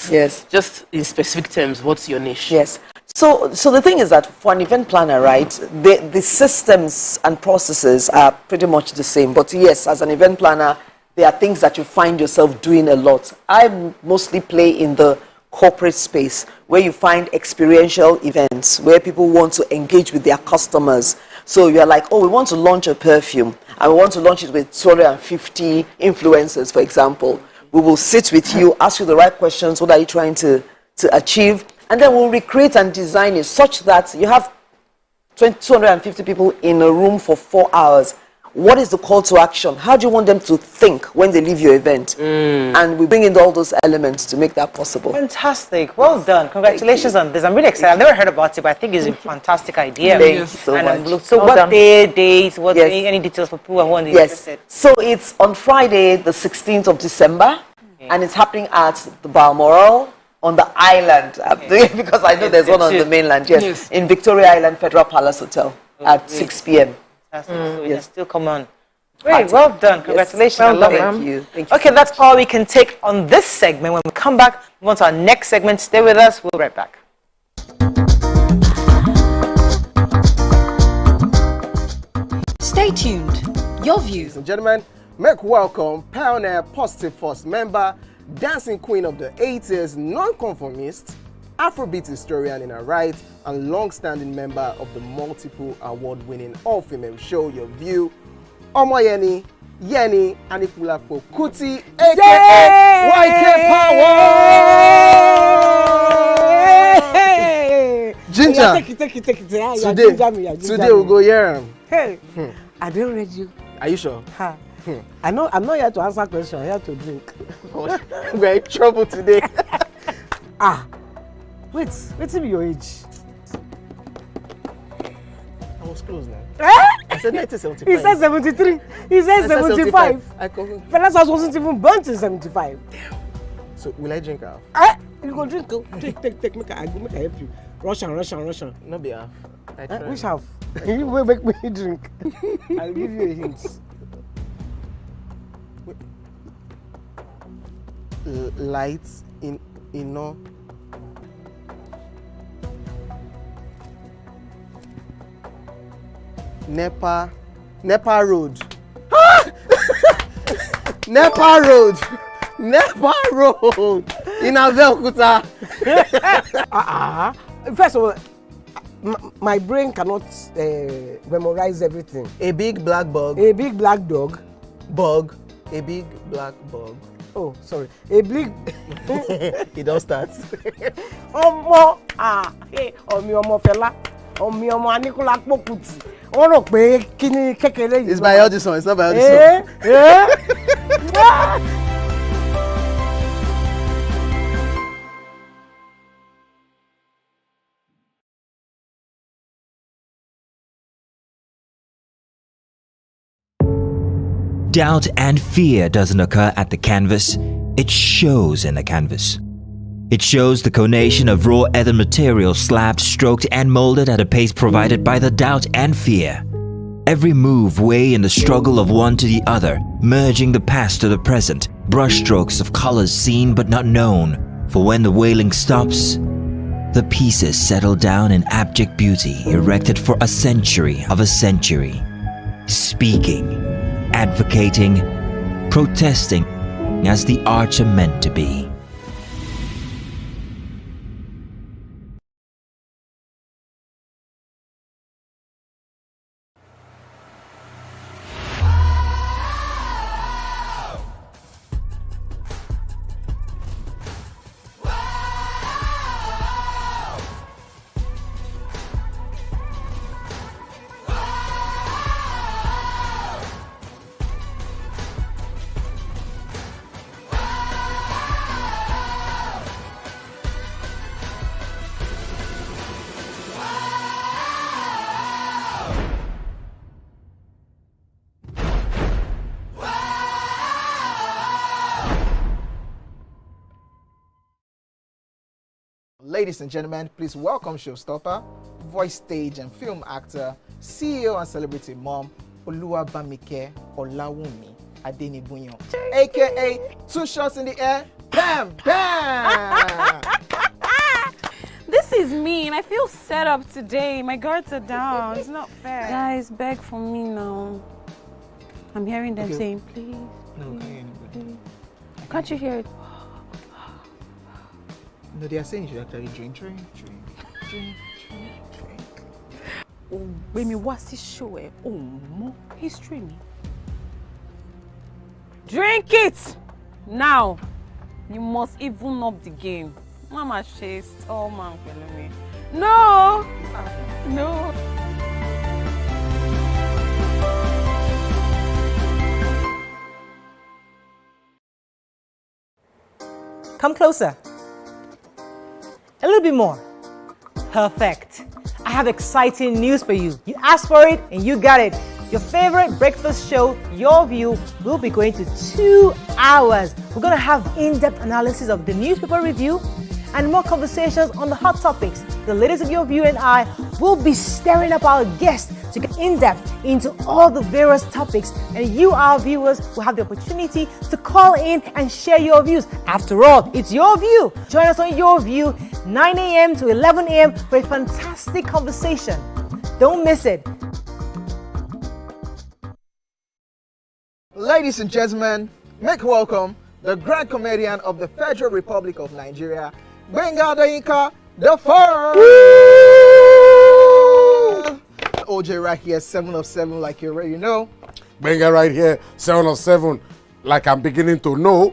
just in specific terms, what's your niche? Yes. So the thing is that for an event planner, right, the systems and processes are pretty much the same. But yes, as an event planner, there are things that you find yourself doing a lot. I mostly play in the corporate space where you find experiential events where people want to engage with their customers. So you're like, oh, we want to launch a perfume and we want to launch it with 250 influencers, for example. We will sit with you, ask you the right questions. What are you trying to achieve? And then we'll recreate and design it such that you have 250 people in a room for 4 hours. What is the call to action? How do you want them to think when they leave your event? And we bring in all those elements to make that possible. Fantastic. Well done. Congratulations on this. I'm really excited. I've never heard about it, but I think it's a fantastic idea. Thank you so much. So what day, dates, any details for people who want to be interested? So it's on Friday, the 16th of December, and it's happening at the Balmoral on the island. Because I know there's one on the mainland, in Victoria Island Federal Palace Hotel at 6 p.m. So we can still come on. Great, well done. Congratulations. Well I love done. it. Thank you Okay, that's all we can take on this segment. When we come back, we want our next segment. Stay with us. We'll be right back. Stay tuned. Your view. Ladies and gentlemen, make welcome pioneer Positive Force member, dancing queen of the 80s, non-conformist, Afrobeat historian in her right, and long-standing member of the multiple award-winning all-female show YourView, Omoyeni Yeni Anikulapo Kuti, aka YK Power. Ginger. Take it. Today we'll go here. Hey, I didn't read you. Are you sure? I know. I'm not here to answer questions. I'm here to drink. We're in trouble today. Wait till your age. I was close now. I said 1975. He said 73. He said 75. Fellas wasn't even born in 75. So will I drink half? You go drink. Take. Make I help you. Russian. No be half. Which half? You will make me drink. I'll give you a hint. Lights in no. Nepa Road. Nepa Road in Abeokuta. First of all, my brain cannot memorize everything. A big black bug. A big black dog. Bug. A big black bug. Oh, sorry. A big. It don't start. Ọmọ fẹlá. Ọmọ Aníkúlá Pókùtì. Wọ́n rò pé kí ni kékeré yìí. It's by Audison. It's not by Audison. Doubt and fear doesn't occur at the canvas, it shows in the canvas. It shows the conation of raw earthen material slabbed, stroked and molded at a pace provided by the doubt and fear. Every move weigh in the struggle of one to the other, merging the past to the present, brushstrokes of colors seen but not known. For when the wailing stops, the pieces settle down in abject beauty erected for a century of a century. Speaking, advocating, protesting as the arts are meant to be. Ladies and gentlemen, please welcome showstopper, voice, stage and film actor, CEO and celebrity mom, Oluwabamike Olawumi Adenibunyo, aka Two Shots in the Air, Bam Bam! This is mean. I feel set up today. My guards are down. It's not fair. Guys, beg for me now. I'm hearing them saying, please. No, can't hear anybody. Can't you hear it? No, they are saying you should actually drink. Oh, baby, what's this show? Oh, more history. Drink it now. You must even up the game. Mama chased. Oh, man, me. No. Come closer. A little bit more. Perfect. I have exciting news for you. You asked for it and you got it. Your favorite breakfast show, Your View, will be going to 2 hours. We're going to have in-depth analysis of the newspaper review and more conversations on the hot topics. The ladies of Your View and I will be stirring up our guests to get in-depth into all the various topics, and you, our viewers, will have the opportunity to call in and share your views. After all, it's Your View. Join us on Your View, 9 a.m. to 11 a.m. for a fantastic conversation. Don't miss it. Ladies and gentlemen, make welcome the grand comedian of the Federal Republic of Nigeria, Gbenga Adeyinka the First. OJ right here, 7 of 7, like you already know. Gbenga right here, 7 of 7, like I'm beginning to know.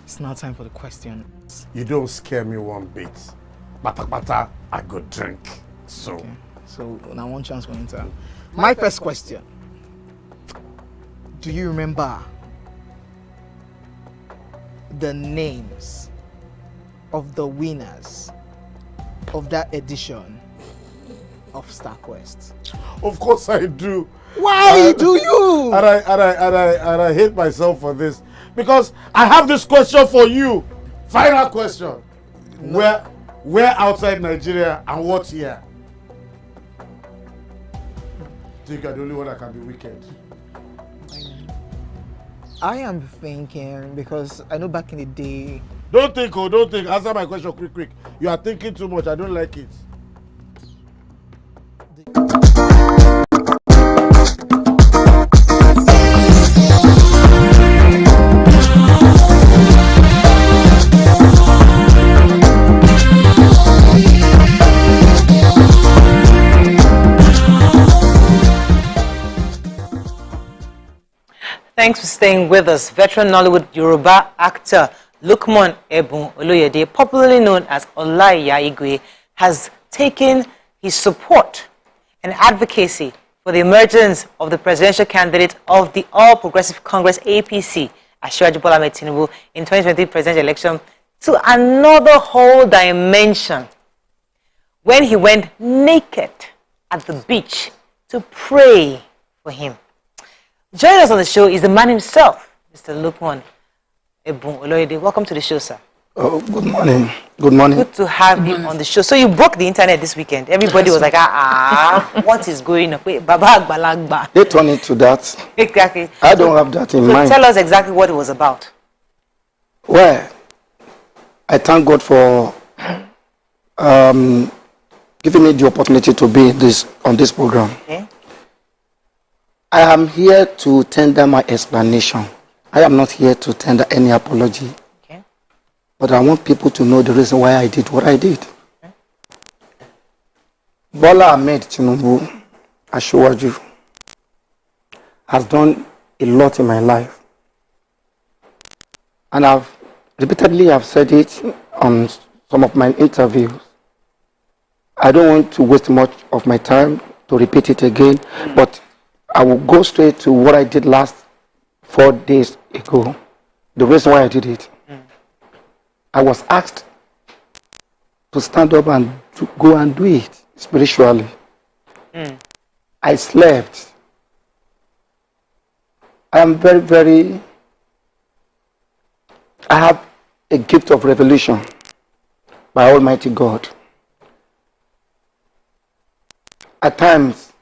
It's now time for the questions. You don't scare me one bit. Bata, I go drink. So. Okay. So now one chance for enter. My first question. Do you remember the names of the winners of that edition of StarQuest? Of course I do. Why do you? And I hate myself for this. Because I have this question for you. Final question. No. Where outside Nigeria and what year? Think you're the only one that can be wicked. I am thinking because I know back in the day. Don't think. Answer my question quick. You are thinking too much. I don't like it. Thanks for staying with us. Veteran Nollywood Yoruba actor Ebun Oloyede, popularly known as Olaiya Igwe, has taken his support and advocacy for the emergence of the presidential candidate of the All Progressive Congress APC, Asiwaju Bola Ahmed Tinubu, in 2020 presidential election to another whole dimension when he went naked at the beach to pray for him. Joining us on the show is the man himself, Mr. Ebun Oloyede. Welcome to the show, sir. Oh, good morning. Good morning. Good to have you on the show. So you broke the internet this weekend. Everybody was like, what is going on? They turn it to that. Exactly. I don't have that in mind. Tell us exactly what it was about. Well, I thank God for giving me the opportunity to be on this program. Okay. I am here to tender my explanation. I am not here to tender any apology. Okay. But I want people to know the reason why I did what I did. Okay. Bola Ahmed Tinubu, Asiwaju, has done a lot in my life. And I've repeatedly said it on some of my interviews. I don't want to waste much of my time to repeat it again, but I will go straight to what I did last 4 days ago. The reason why I did it. I was asked to stand up and to go and do it spiritually. I slept. I am I have a gift of revelation by Almighty God. At times,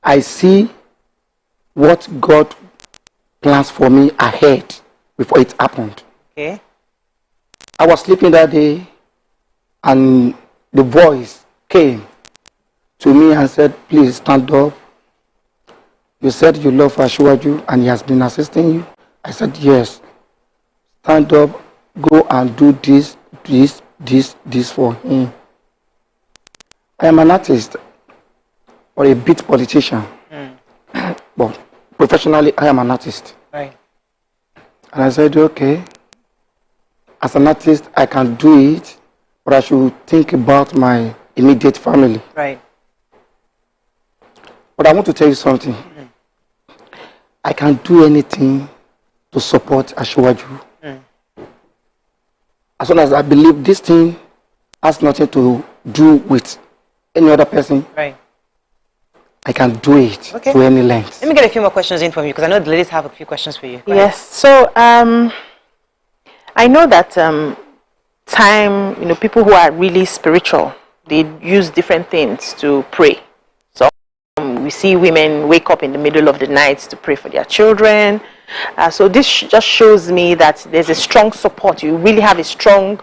I see what God plans for me ahead before it happened. Okay. I was sleeping that day and the voice came to me and said, please stand up. You said you love Asiwaju and he has been assisting you. I said, yes. Stand up, go and do this for him. I am an artist or a beat politician. But professionally, I am an artist. Right. And I said, okay, as an artist, I can do it, but I should think about my immediate family. Right. But I want to tell you something. I can do anything to support Asiwaju. As long as I believe this thing has nothing to do with any other person. Right. I can do it to any length. Let me get a few more questions in from you because I know the ladies have a few questions for you. Yes. So I know that people who are really spiritual, they use different things to pray. So we see women wake up in the middle of the night to pray for their children. So this just shows me that there's a strong support. You really have a strong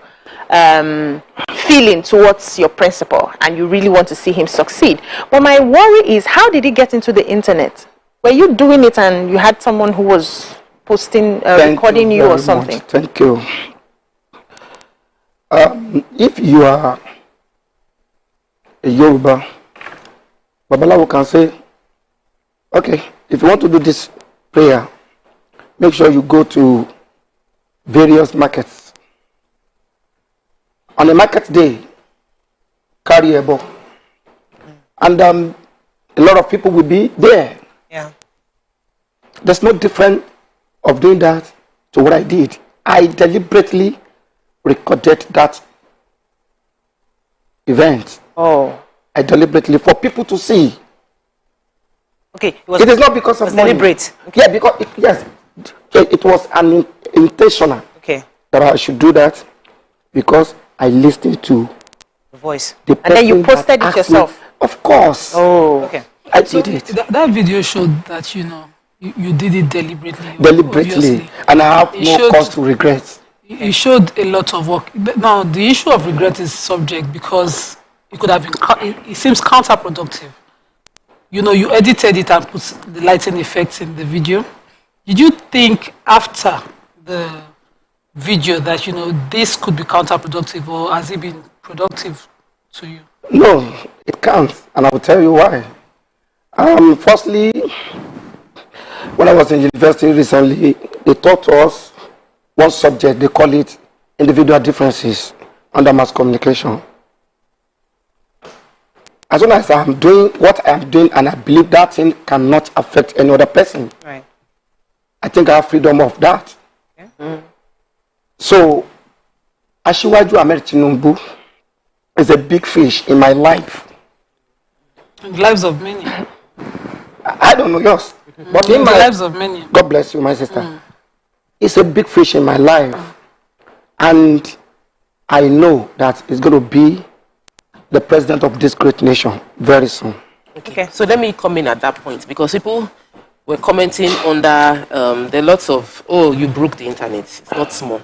feeling towards your principal and you really want to see him succeed. But my worry is, how did he get into the internet? Were you doing it and you had someone who was posting, recording you or something? Much. Thank you. If you are a Yoruba, Babalawo can say, okay, if you want to do this prayer, make sure you go to various markets. On a market day, carry a book. And a lot of people will be there. Yeah. There's no difference of doing that to what I did. I deliberately recorded that event. Oh. I deliberately, for people to see. Okay. It is not because of money. Deliberate. Okay. Yeah, because, yes, it was an intentional. Okay. That I should do that because I listened to the voice. The and then you posted it yourself? Of course. Oh. Okay. I did it. That video showed that, you did it deliberately. Deliberately. Obviously. And I have no cause to regret. It showed a lot of work. Now, the issue of regret is subject because it could have been, it seems counterproductive. You edited it and put the lighting effects in the video. Did you think after the video that, this could be counterproductive, or has it been productive to you? No, it can't. And I will tell you why. Firstly, when I was in university recently, they taught us one subject, they call it individual differences under mass communication. As long as I'm doing what I'm doing and I believe that thing cannot affect any other person, right. I think I have freedom of that. Yeah. So, Asiwaju Ahmed Tinubu is a big fish in my life. In the lives of many. I don't know yours. But in the my lives of many. God bless you, my sister. It's a big fish in my life. And I know that it's going to be the president of this great nation very soon. Okay, so let me come in at that point, because people were commenting under there are lots of, oh, you broke the internet, it's not small.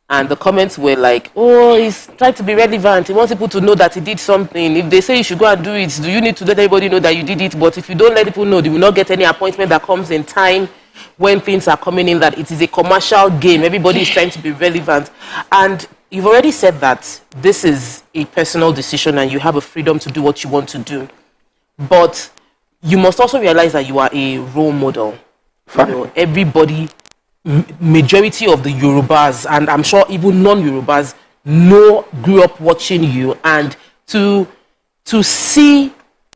And the comments were like, oh, he's trying to be relevant, he wants people to know that he did something. If they say you should go and do it, do you need to let everybody know that you did it? But if you don't let people know, they will not get any appointment that comes in time when things are coming in, that it is a commercial game, everybody is trying to be relevant. And you've already said that this is a personal decision and you have a freedom to do what you want to do. But you must also realize that you are a role model. Everybody, majority of the Yorubas, and I'm sure even non-Yorubas, grew up watching you. And to see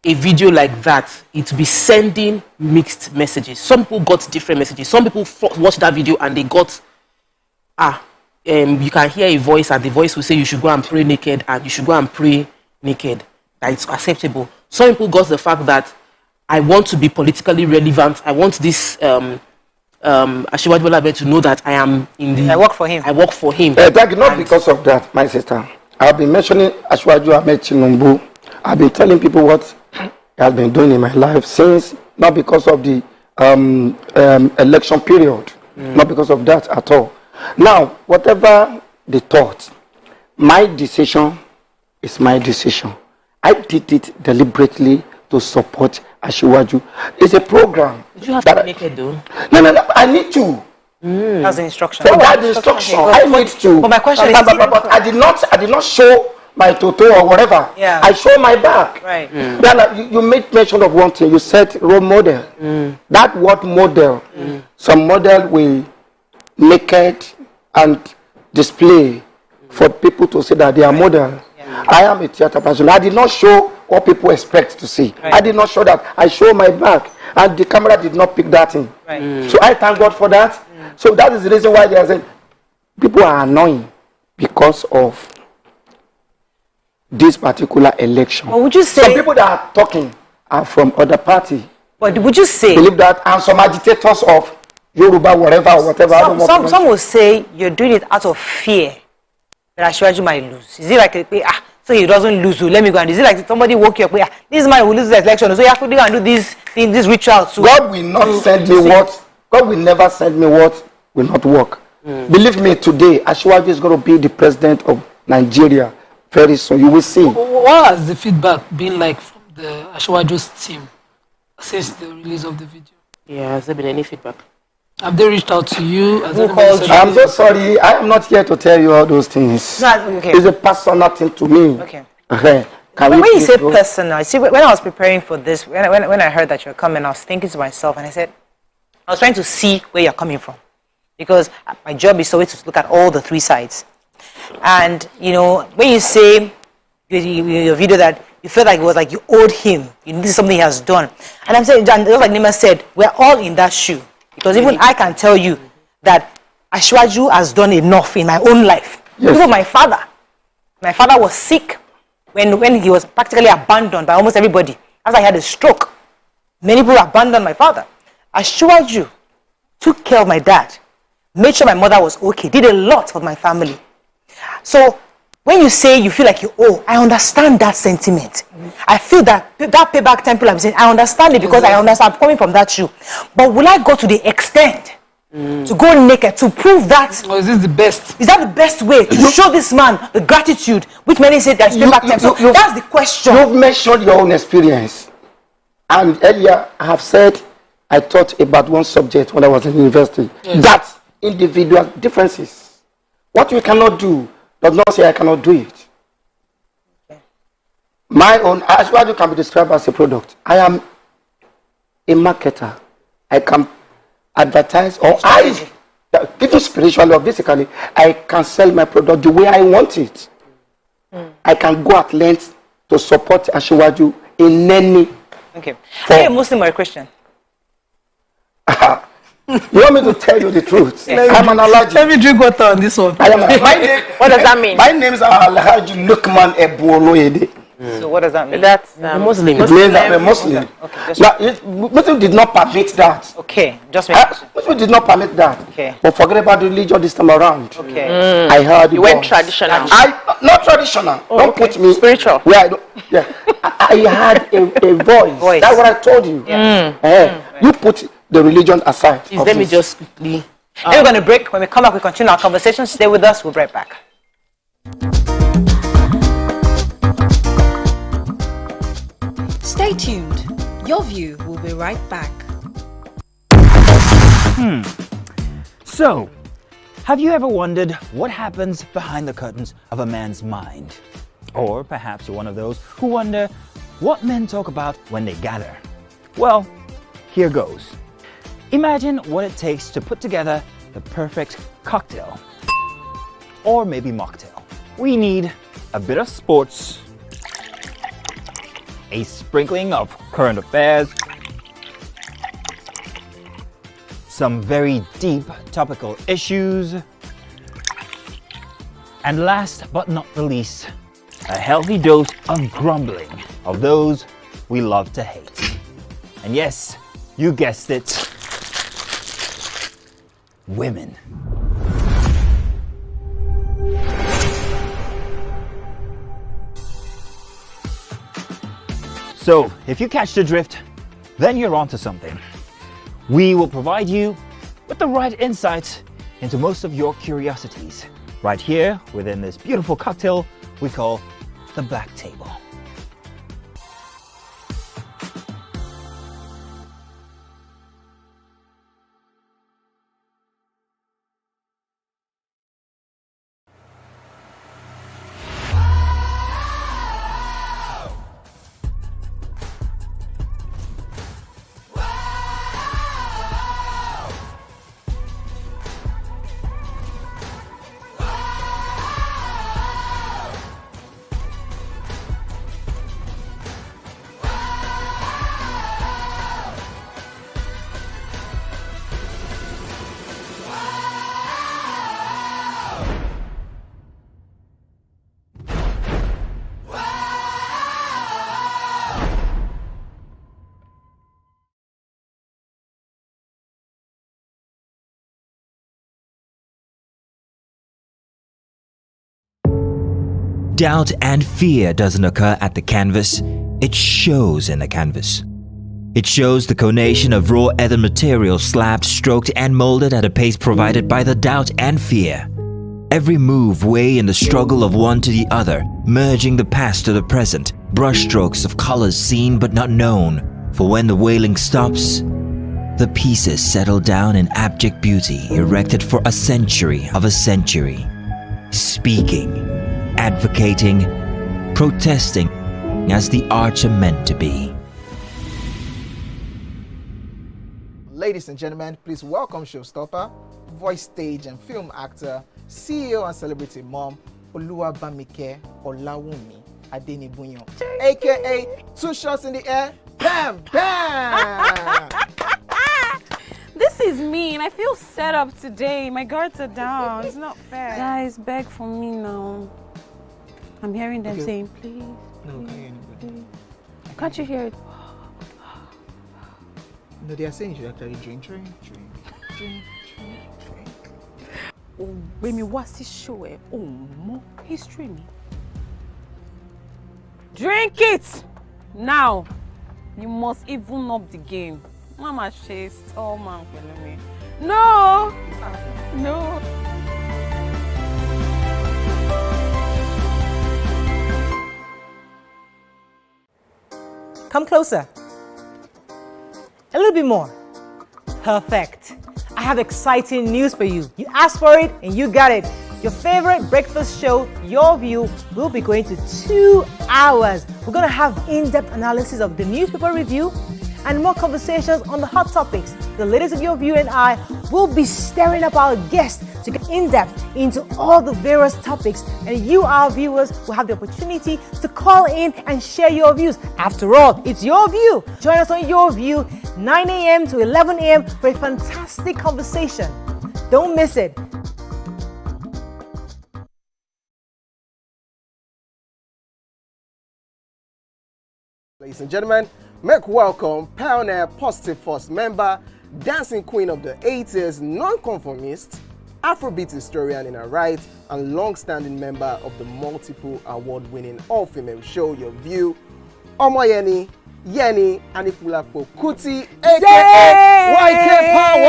a video like that, it will be sending mixed messages. Some people got different messages. Some people watched that video and they got, you can hear a voice and the voice will say you should go and pray naked, and you should go and pray naked. That it's acceptable. Some people got the fact that I want to be politically relevant. I want this Asiwaju Bola Ahmed to know that I am in the... I work for him. I work for him. Not because of that, my sister. I've been mentioning Asiwaju Ahmed Tinubu. I've been telling people what he has been doing in my life since, not because of the election period. Not because of that at all. Now, whatever they thought, my decision is my decision. I did it deliberately to support Asiwaju. It's a program. Did you have to be naked though? No, I need to. That's the instruction. For that instruction, I need to. But my question is... But I did not show my toto or whatever. Yeah. I show my back. Right. Then you made mention of one thing. You said role model. That word model, some model will naked and display for people to say that they are model. I am a theater person. I did not show what people expect to see. I did not show that. I show my back, and the camera did not pick that in. So I thank God for that. So that is the reason why they are saying people are annoying because of this particular election. But would you say some people that are talking are from other party? But would you say believe that, and some agitators of Yoruba, whatever. Some will say you're doing it out of fear that Asiwaju might lose. Is it like so he doesn't lose? So let me go and is it like somebody woke you up? This man will lose the election, so you have to go and do this ritual. So God will not send me what. God will never send me what will not work. Believe me, today Asiwaju is going to be the president of Nigeria very soon. You will see. What has the feedback been like from the Asiwaju's team since the release of the video? Yeah, has there been any feedback? Have they reached out to you? I'm so sorry. I am not here to tell you all those things. Okay. It's a personal thing to me. Okay. When you say personal, see, when I was preparing for this, when I heard that you were coming, I was thinking to myself, and I said, I was trying to see where you're coming from, because my job is always to look at all the three sides. And when you say your video that you felt like it was like you owed him, this is something he has done, and I'm saying, just like Nima said, we're all in that shoe. Because even I can tell you that Asiwaju has done enough in my own life. Yes. Even my father was sick. when he was practically abandoned by almost everybody. After I had a stroke, many people abandoned my father. Asiwaju took care of my dad, made sure my mother was okay, did a lot for my family. So when you say you feel like you owe, I understand that sentiment. I feel that payback time people I'm saying, I understand it because I understand I'm coming from that shoe. But will I go to the extent to go naked to prove that? Or is this the best? Is that the best way to show this man the gratitude which many say that payback time? So that's the question. You've mentioned your own experience. And earlier I have said I taught about one subject when I was in university. Yes. That's individual differences. What you cannot do does not say I cannot do it. Okay. My own, as well, you can be described as a product. I am a marketer. I can advertise, or even spiritually or physically, I can sell my product the way I want it. I can go at length to support Asiwaju in any. Okay. Are you a Muslim or a Christian? You want me to tell you the truth? I'm an allergic. Let me drink water on this one. What does that mean? My name is Alhaji Lukman Ebun Oloyede. So what does that mean? That's Muslim. It means I'm a Muslim. Okay, Muslim did not permit that. Okay, just Muslim did not permit that. Okay. But forget about religion this time around. Okay. I heard you went traditional. Not traditional. Oh, don't put me spiritual. Where I don't. Yeah. I had a voice. That's what I told you. You put the religion aside. Let me just quickly. Then we're going to break. When we come back, we continue our conversation. Stay with us. We'll be right back. Stay tuned. Your View will be right back. So, have you ever wondered what happens behind the curtains of a man's mind? Or perhaps you're one of those who wonder what men talk about when they gather. Well, here goes. Imagine what it takes to put together the perfect cocktail. Or maybe mocktail. We need a bit of sports, a sprinkling of current affairs, some very deep topical issues, and last but not the least, a healthy dose of grumbling of those we love to hate. And yes, you guessed it, women. So, if you catch the drift, then you're onto something. We will provide you with the right insights into most of your curiosities, right here within this beautiful cocktail we call the Black Table. Doubt and fear doesn't occur at the canvas, it shows in the canvas. It shows the conation of raw earthen material slabbed, stroked and molded at a pace provided by the doubt and fear. Every move way in the struggle of one to the other, merging the past to the present, brushstrokes of colors seen but not known. For when the wailing stops, the pieces settle down in abject beauty erected for a century of a century. Speaking, advocating, protesting as the arts are meant to be. Ladies and gentlemen, please welcome showstopper, voice, stage and film actor, CEO and celebrity mom, Oluwabamike Olawumi Adenibunyo, aka Two Shots in the Air, Bam Bam! This is mean. I feel set up today. My guards are down. It's not fair. Guys, beg for me now. I'm hearing them saying, please. No, can't hear anybody. Can't you hear it? No, they are saying you should actually drink. When you watch this show, more history me. Drink it now. You must even up the game. Mama chase. Oh man, follow me. No, no. Come closer. A little bit more. Perfect. I have exciting news for you. You asked for it and you got it. Your favorite breakfast show, Your View, will be going to 2 hours. We're going to have in-depth analysis of the newspaper review and more conversations on the hot topics. The ladies of Your View and I will be stirring up our guests to get in-depth into all the various topics, and you, our viewers, will have the opportunity to call in and share your views. After all, it's Your View. Join us on Your View, 9 a.m. to 11 a.m. for a fantastic conversation. Don't miss it. Ladies and gentlemen, make welcome pioneer Positive Force member, dancing queen of the 80s, non-conformist, Afrobeat historian in her right, and long-standing member of the multiple award-winning all-female show Your View, Omoyeni Yeni Anikulapo Kuti, aka YK Power!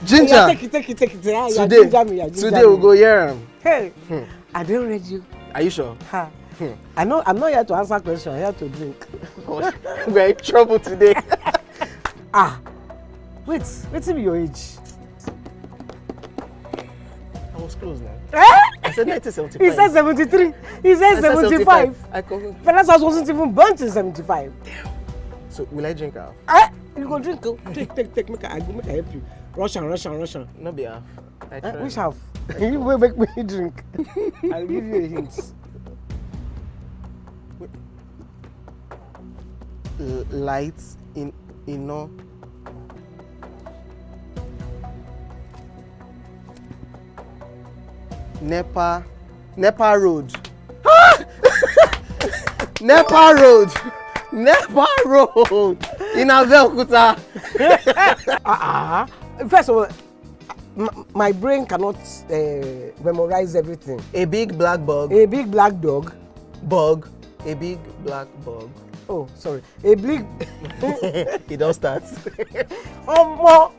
Ginger! Take it. Today we'll go here. Hey, I didn't read you. Are you sure? Ha. I'm not here to answer questions, I'm here to drink. We're in trouble today. Wait till your age. I was close now. I said 1975. He said 73. He said 75. Vanessa wasn't even born till 75. So will I drink half? You go drink. Take. Make I help you. Russian. No be half. Which half? You will make me drink. I'll give you a hint. Lights in no. Nepa Road. Nepa Road in Abeokuta. First of all, my brain cannot memorize everything. A big black bug. A big black dog. Bug. A big black bug. Oh, sorry. A big. It don't start. Ọmọ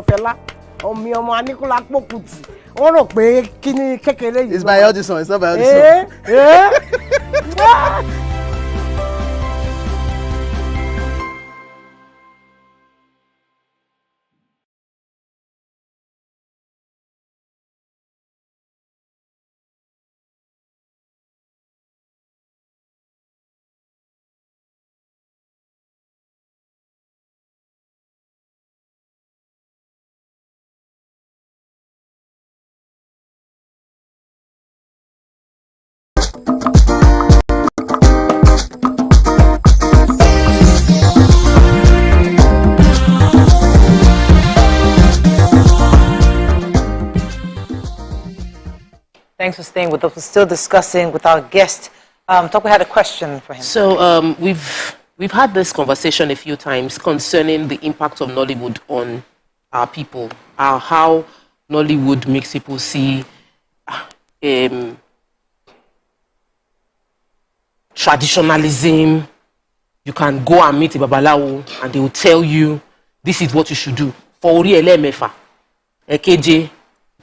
fẹlá. Ọmọ Anikulapo Kuti. Wọ́n rò pé kí ni kékeré yìí. It's by Audison. It's not by Audison. Thanks for staying with us. We're still discussing with our guest. Tope had a question for him. So we've had this conversation a few times concerning the impact of Nollywood on our people, how Nollywood makes people see traditionalism. You can go and meet a babalawo and they will tell you this is what you should do. For Oriele Mefa, AKJ,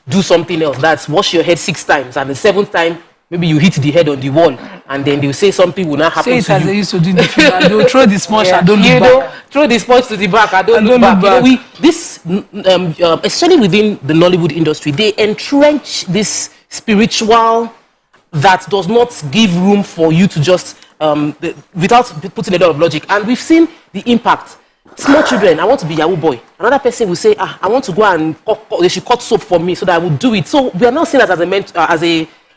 do something else. That's wash your head 6 times, and the 7th time maybe you hit the head on the wall, and then they'll say something will not happen to you. Say it as they used to do in the film. They'll throw the sponge and don't look back. Throw the sponge to the back and don't look back. You know, especially within the Nollywood industry, they entrench this spiritual that does not give room for you to just without putting a lot of logic. And we've seen the impact. Small children, I want to be Yahoo boy. Another person will say, I want to go and they should cut soap for me so that I will do it. So we are not seen as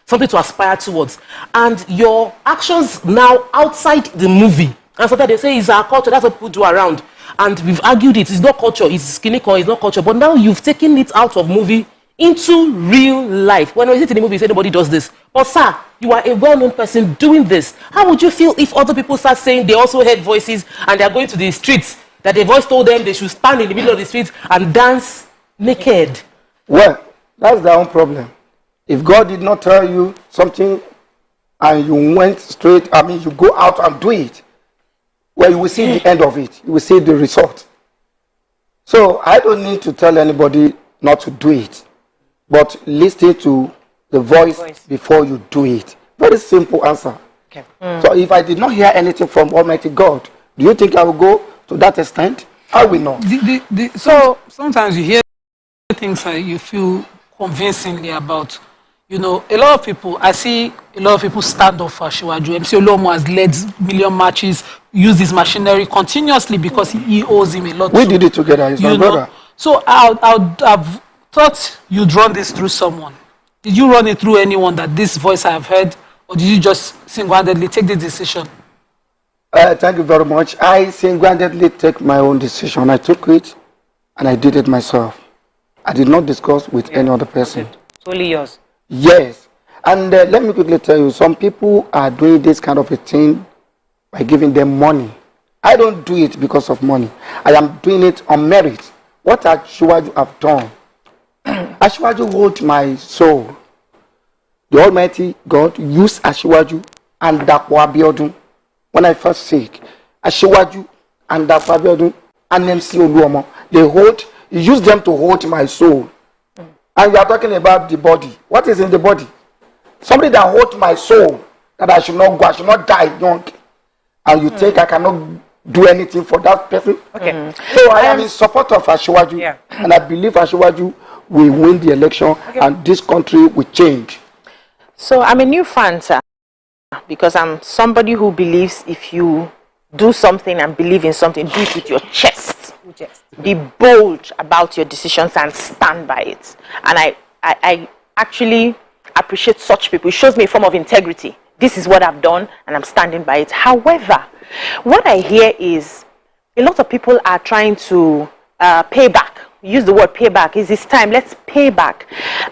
something to aspire towards. And your actions now outside the movie, and so that they say it's our culture, that's what people do around. And we've argued it's not culture, it's skinny core, it's not culture. But now you've taken it out of movie into real life. When we sit in the movie, you say nobody does this. But sir, you are a well-known person doing this. How would you feel if other people start saying they also heard voices and they are going to the streets, that the voice told them they should stand in the middle of the street and dance naked? Well, that's their own problem. If God did not tell you something and you went straight, you go out and do it, well, you will see the end of it. You will see the result. So I don't need to tell anybody not to do it, but listen to the voice before you do it. Very simple answer. Okay. So if I did not hear anything from Almighty God, do you think I will go to that extent? I will not. So sometimes you hear things that you feel convincingly about. You know, a lot of people, I see a lot of people stand up for Asiwaju. MC Olomo has led million matches, used his machinery continuously because he owes him a lot. We did it together, he's my brother. So I've thought you'd run this through someone. Did you run it through anyone that this voice I have heard, or did you just single-handedly take the decision? Thank you very much. I single-handedly take my own decision. I took it and I did it myself. I did not discuss with any other person. It's only yours. Yes. And let me quickly tell you, some people are doing this kind of a thing by giving them money. I don't do it because of money. I am doing it on merit. What Asiwaju have done? Asiwaju hold my soul. The Almighty God used Asiwaju and Dapo Abiodun. When I first sick, Asiwaju and Dapo Abiodun and MC Oluomo, he used them to hold my soul. And we are talking about the body. What is in the body? Somebody that holds my soul, that I should not go, I should not die young. And you think I cannot do anything for that person? Okay. So I am in support of Asiwaju, and I believe Asiwaju will win the election, and this country will change. So I'm a new fan, sir, because I'm somebody who believes if you do something and believe in something, do it with your chest. Be bold about your decisions and stand by it. And I actually appreciate such people. It shows me a form of integrity. This is what I've done and I'm standing by it. However, what I hear is a lot of people are trying to pay back. Use the word pay back. Is this time? Let's pay back.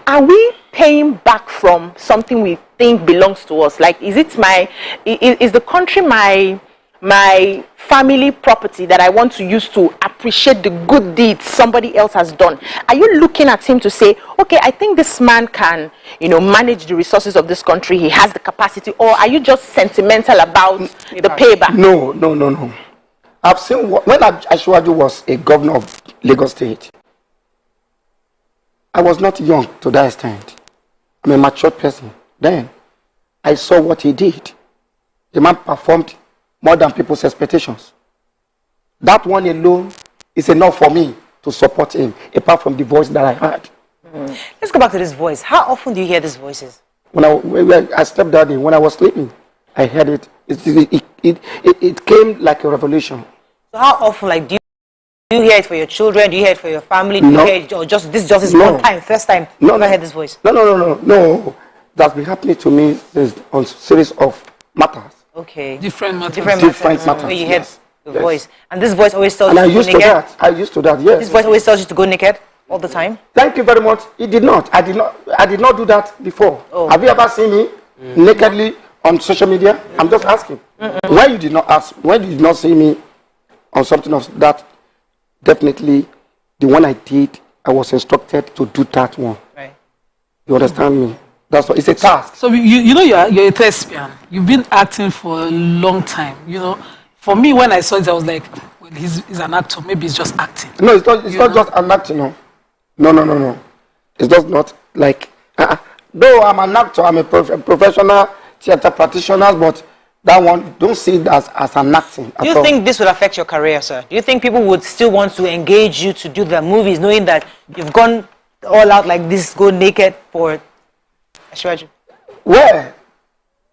Are we paying back from something we think belongs to us? Like, is the country my family property that I want to use to appreciate the good deeds somebody else has done? Are you looking at him to say, okay, I think this man can, manage the resources of this country, he has the capacity, or are you just sentimental about the payback? No. I've seen, when Asiwaju was a governor of Lagos State, I was not young to that extent. I'm a mature person. Then, I saw what he did. The man performed more than people's expectations. That one alone is enough for me to support him, apart from the voice that I heard. Let's go back to this voice. How often do you hear these voices? When I slept that day, when I was sleeping, I heard it. It came like a revelation. So how often, do you hear it for your children? Do you hear it for your family? Do you hear it, or just this is one time, first time? No, I heard this voice. No. That's been happening to me on series of matters. Okay. Different matters. Different matters. Where you heard the voice, and this voice always tells you to go naked. I used to that. Yes. This voice always tells you to go naked all the time. Thank you very much. It did not. I did not do that before. Oh. Have you ever seen me nakedly on social media? I'm just asking. Why you did not ask? Why did you not see me on something of that? Definitely, the one I did, I was instructed to do that one. Right. You understand me? That's what, it's a task. So you're a thespian. You've been acting for a long time. For me, when I saw it, I was like, well, he's an actor. Maybe he's just acting. No, it's not just an acting. No. It's just not like. Though I'm an actor, I'm a professional theater practitioner, but that one, don't see it as an acting. Do you think this will affect your career, sir? Do you think people would still want to engage you to do the movies, knowing that you've gone all out like this, go naked for Asiwaju? Well,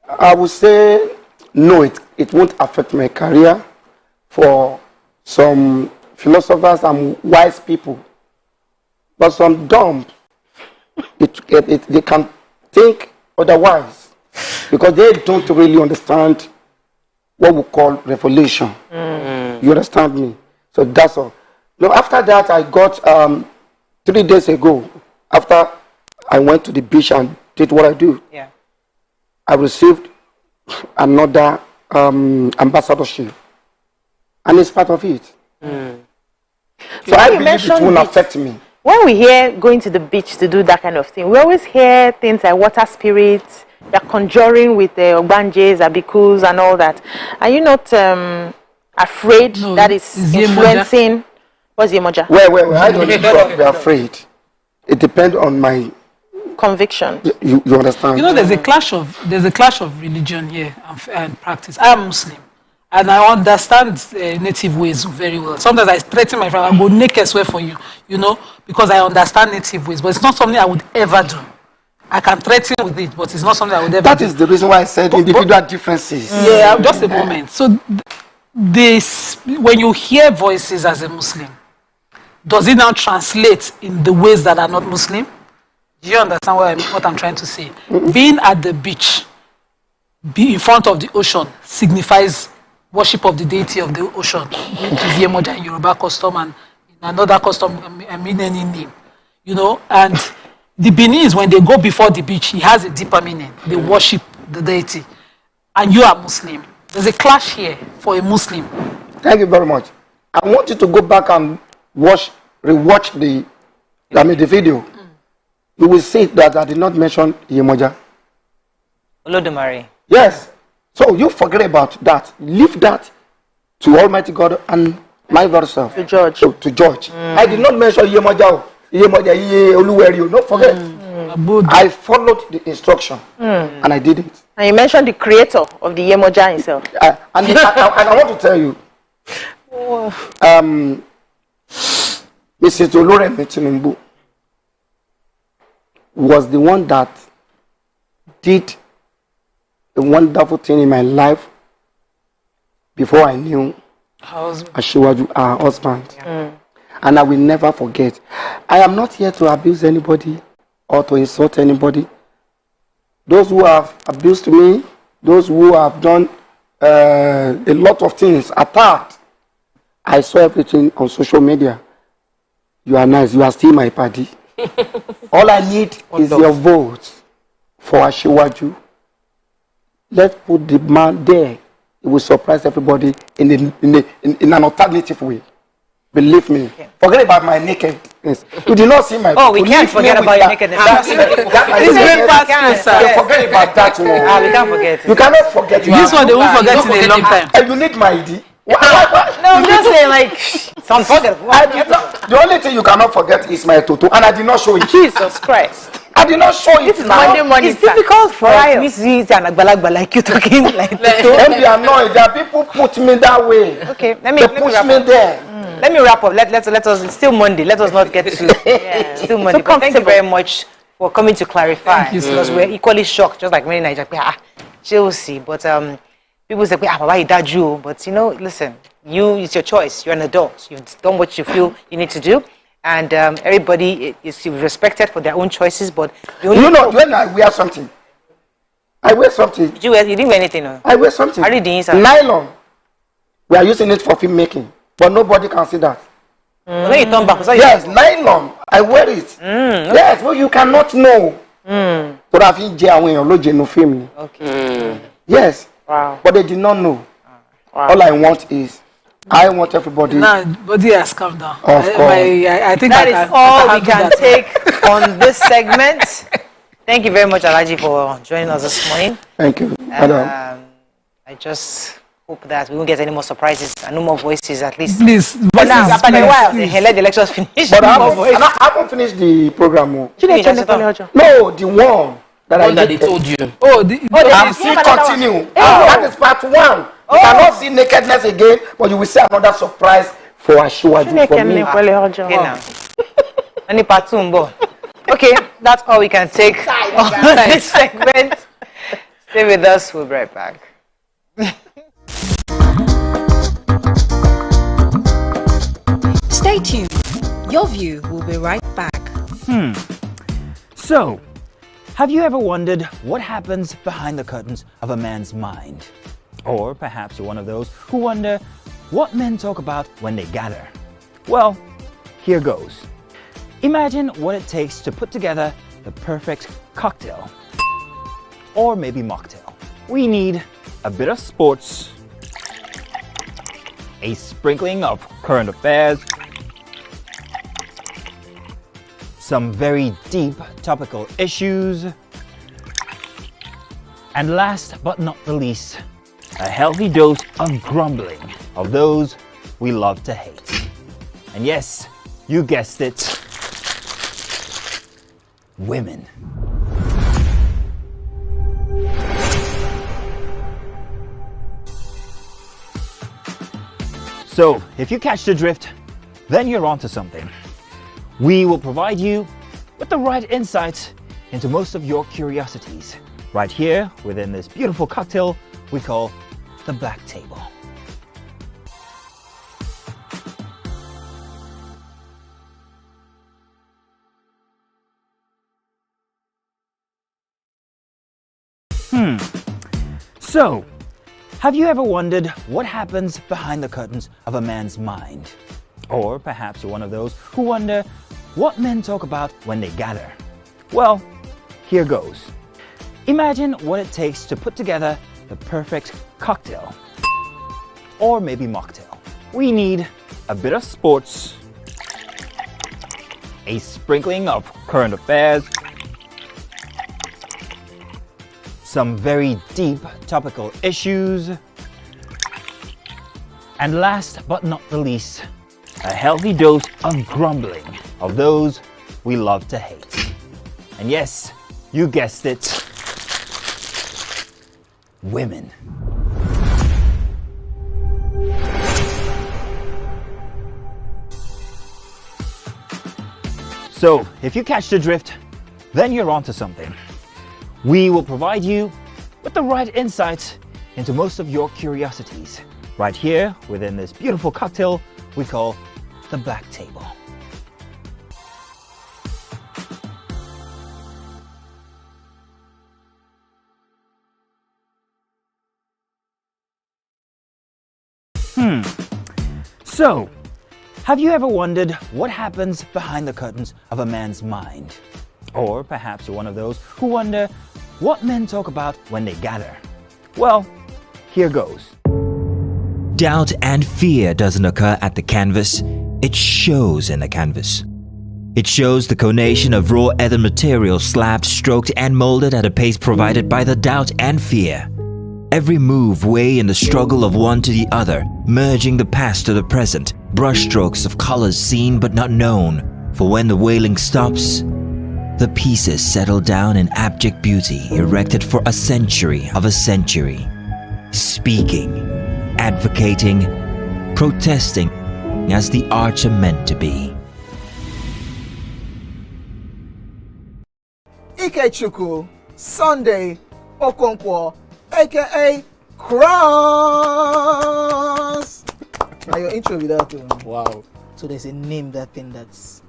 I would say no, it won't affect my career. For some philosophers and wise people, but some dumb, they can think otherwise because they don't really understand what we call revelation. You understand me? So that's all. Now after that, I got 3 days ago, after I went to the beach and did what I do. Yeah. I received another ambassadorship, and it's part of it. So I believe it won't affect me. When we hear going to the beach to do that kind of thing, we always hear things like water spirits, they're conjuring with the Ogbanjes, Abikus, and all that. Are you not afraid that is influencing? What's Yemoja? Well, I don't need to be afraid. It depends on my conviction. You understand? You know, there's a clash of religion here and practice. I am Muslim, and I understand native ways very well. Sometimes I threaten my friend, I go naked swear for you, you know, because I understand native ways. But it's not something I would ever do. I can threaten with it, but it's not something I would ever do. That is the reason why I said individual differences. Yeah, just a moment. So this, when you hear voices as a Muslim, does it now translate in the ways that are not Muslim? Do you understand what I'm trying to say? Being at the beach, be in front of the ocean, signifies worship of the deity of the ocean. It's Yemoja in Yoruba custom, and in another custom, I mean any name. You know, and the Beninese, when they go before the beach, it has a deeper meaning. They worship the deity. And you are Muslim. There's a clash here for a Muslim. Thank you very much. I want you to go back and rewatch the video. You will see that I did not mention Yemoja. Olodumare. Yes. So you forget about that. Leave that to Almighty God and my very self. To judge. To judge. I did not mention Yemoja. Yemoja, Oluweri. Don't forget. I followed the instruction and I did it. And you mentioned the creator of the Yemoja himself. And I want to tell you, Mrs. Oloremi Tinubu was the one that did a wonderful thing in my life before I knew Asiwaju, our husband. And I will never forget. I am not here to abuse anybody or to insult anybody. Those who have abused me, those who have done a lot of things, attacked, I saw everything on social media. You are nice, you are still my party. All I need is your vote for Asiwaju. Let's put the man there. It will surprise everybody in an alternative way. Believe me. Forget about my nakedness. You did not see my... Oh, we can't forget about your nakedness. This very fast, sir. Forget about that one. We can't forget. You cannot forget. This one they won't forget in a long time. And you need my ID. No, I'm just saying, like, it's unforgettable. The only thing you cannot forget is my toto, and I did not show it. Jesus Christ. I did not show it. This is Monday morning. It's difficult for me to see an agbalagba like you talking like that. Don't be annoyed. There are people put me that way. Okay, let me push me there. Let me wrap up. Let us. It's still Monday. Let us not get too. Still Monday. But thank you very much for coming to clarify. Because we're equally shocked, just like many Nigerians. Chelsea, but people say, why did you? But you know, listen. It's your choice. You're an adult. You've done what you feel you need to do. And everybody is respected for their own choices, but when I wear something, I wear something. You didn't wear anything, no? I wear something. I read the inside. Nylon. We are using it for film making, but nobody can see that. When you turn back, yes, nylon. I wear it. Okay. Yes, but you cannot know. Okay. Yes. Wow. But they did not know. Wow. All I want is, I want everybody. Now, body has come down. Of course. I think that is all we can take on this segment. Thank you very much, Alhaji, for joining us this morning. Thank you. I just hope that we won't get any more surprises and no more voices, at least. Please. But now, after a while, let the lectures finish. But I haven't finished the program. No, the one that they told you. I'm still continue. That is part one. You cannot see nakedness again, but you will see another surprise for Asiwaju for me. Okay, that's all we can take on this segment. Stay with us. We'll be right back. Stay tuned. Your View will be right back. So, have you ever wondered what happens behind the curtains of a man's mind? Or perhaps you're one of those who wonder what men talk about when they gather. Well, here goes. Imagine what it takes to put together the the perfect cocktail, or maybe mocktail. We need a bit of sports, a sprinkling of current affairs, some very deep topical issues, and last but not the least, a healthy dose of grumbling of those we love to hate. And yes, you guessed it, women. So, if you catch the drift, then you're onto something. We will provide you with the right insights into most of your curiosities, right here within this beautiful cocktail we call the Black Table. So, have you ever wondered what happens behind the curtains of a man's mind? Or perhaps you're one of those who wonder what men talk about when they gather. Well, here goes. Imagine what it takes to put together the perfect cocktail, or maybe mocktail. We need a bit of sports, a sprinkling of current affairs, some very deep topical issues, and last but not the least, a healthy dose of grumbling of those we love to hate. And yes, you guessed it, women. So, if you catch the drift, then you're onto something. We will provide you with the right insights into most of your curiosities, right here within this beautiful cocktail we call the Black Table. So, have you ever wondered what happens behind the curtains of a man's mind? Or perhaps you're one of those who wonder what men talk about when they gather. Well, here goes. Doubt and fear doesn't occur at the canvas, it shows in the canvas. It shows the conation of raw earthen material slabbed, stroked and molded at a pace provided by the doubt and fear. Every move way in the struggle of one to the other, merging the past to the present, brushstrokes of colors seen but not known. For when the wailing stops, the pieces settle down in abject beauty, erected for a century of a century. Speaking, advocating, protesting as the arts are meant to be. Ikechukwu Sunday Okonkwo, aka Cross. Now your intro without Wow. So there's a name that thing that's.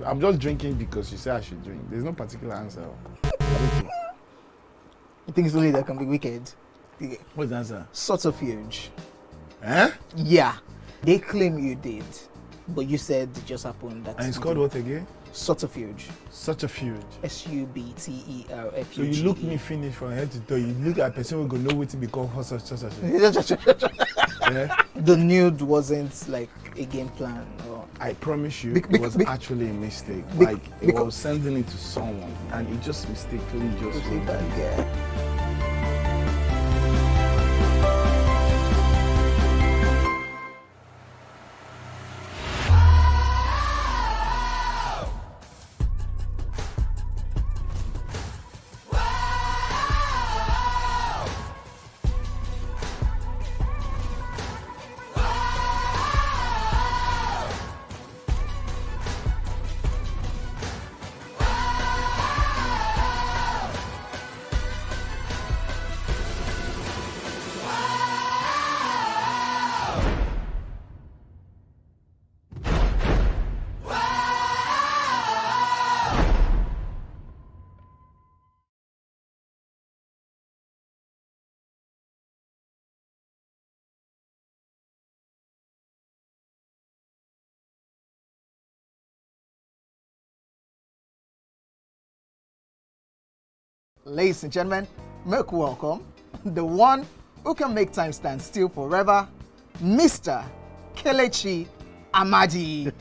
I'm just drinking because you say I should drink. There's no particular answer. You think it's only that can be wicked? What's the answer? Subterfuge. Eh? Yeah. They claim you did, but you said it just happened. That And it's called what again? Subterfuge. Subterfuge. SUBTERFUGE. So you look me finish from head to toe. You look at a person who go know what to become such. Yeah? The nude wasn't like a game plan. Or... I promise you, it was actually a mistake. It was sending it to someone, and it just mistakenly just. Ladies and gentlemen, make welcome the one who can make time stand still forever, Mr. Kelechi Amadi.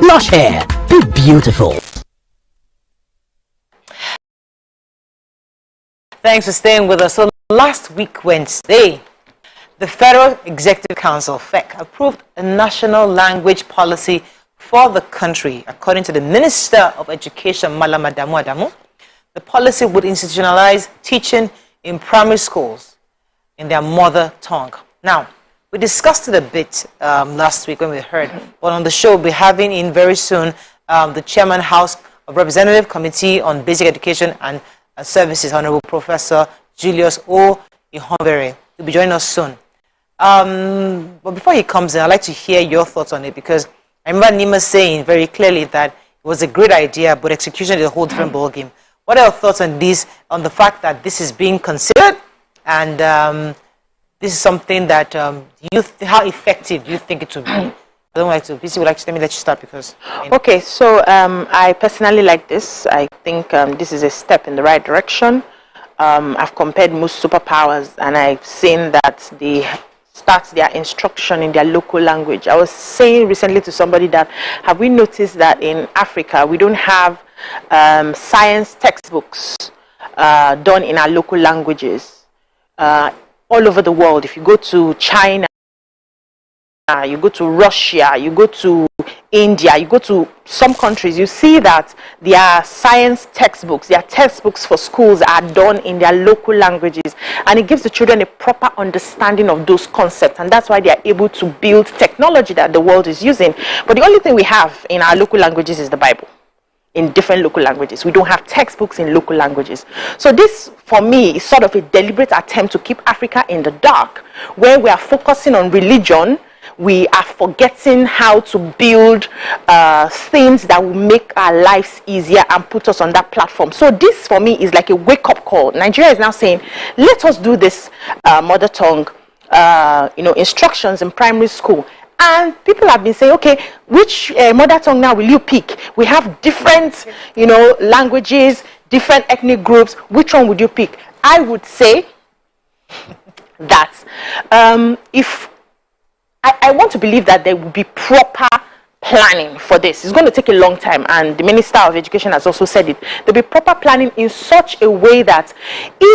Lush hair, be beautiful. Thanks for staying with us. So last week, Wednesday, the Federal Executive Council, FEC, approved a national language policy for the country. According to the Minister of Education, Malam Adamu Adamu, the policy would institutionalize teaching in primary schools in their mother tongue. Now, we discussed it a bit last week when we heard, but on the show we'll be having in very soon the Chairman House of Representative Committee on Basic Education and Services, Honorable Professor Julius O. Ihonvere. He'll be joining us soon. But before he comes in, I'd like to hear your thoughts on it, because I remember Nima saying very clearly that it was a great idea, but execution is a whole different ballgame. What are your thoughts on this, on the fact that this is being considered, and this is something that how effective do you think it will be? I don't like to. PC would like to let me let you start because. Okay, so I personally like this. I think this is a step in the right direction. I've compared most superpowers, and I've seen that they start their instruction in their local language. I was saying recently to somebody that, have we noticed that in Africa we don't have science textbooks done in our local languages? All over the world, if you go to China, you go to Russia, you go to India, you go to some countries, you see that their science textbooks, their textbooks for schools are done in their local languages, and it gives the children a proper understanding of those concepts, and that's why they are able to build technology that the world is using. But the only thing we have in our local languages is the Bible. In different local languages. We don't have textbooks in local languages. So this, for me, is sort of a deliberate attempt to keep Africa in the dark, where we are focusing on religion. We are forgetting how to build things that will make our lives easier and put us on that platform. So this, for me, is like a wake-up call. Nigeria is now saying, let us do this mother tongue, instructions in primary school. And people have been saying, okay, which mother tongue now will you pick? We have different, languages, different ethnic groups. Which one would you pick? I would say that if I want to believe that there will be proper planning for this. It's going to take a long time, and the Minister of Education has also said it. There'll be proper planning in such a way that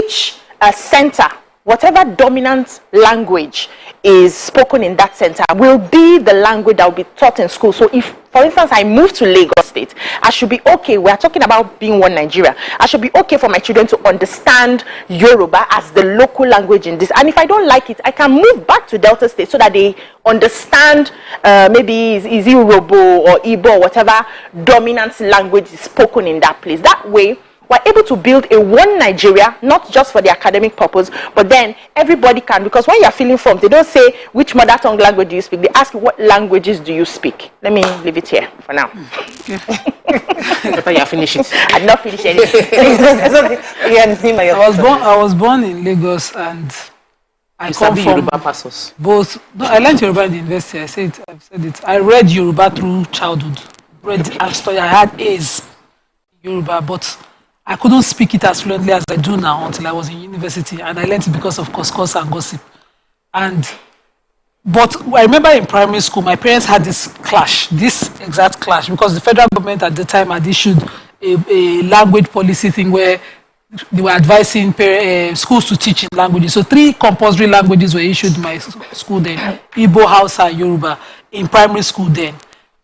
each center, whatever dominant language is spoken in that center, will be the language that will be taught in school. So if, for instance, I move to Lagos State, I should be okay. We are talking about being one Nigeria. I should be okay for my children to understand Yoruba as the local language in this. And if I don't like it, I can move back to Delta State so that they understand maybe is Yoruba or Igbo or whatever dominant language is spoken in that place. That way, we're able to build a one Nigeria, not just for the academic purpose, but then everybody can, because when you're filling forms, they don't say which mother tongue language do you speak, they ask you what languages do you speak. Let me leave it here for now. You finish it. I've not finished anything. I was born in Lagos, and I come from Yoruba passos. Both. No, I learned Yoruba in the university. I've said it. I read Yoruba through childhood. Read and studied. I had A's in Yoruba, but I couldn't speak it as fluently as I do now until I was in university, and I learned it because of couscous and gossip. But I remember in primary school, my parents had this exact clash, because the federal government at the time had issued a language policy thing where they were advising schools to teach in languages. So 3 compulsory languages were issued in my school then: Igbo, Hausa, Yoruba, in primary school then.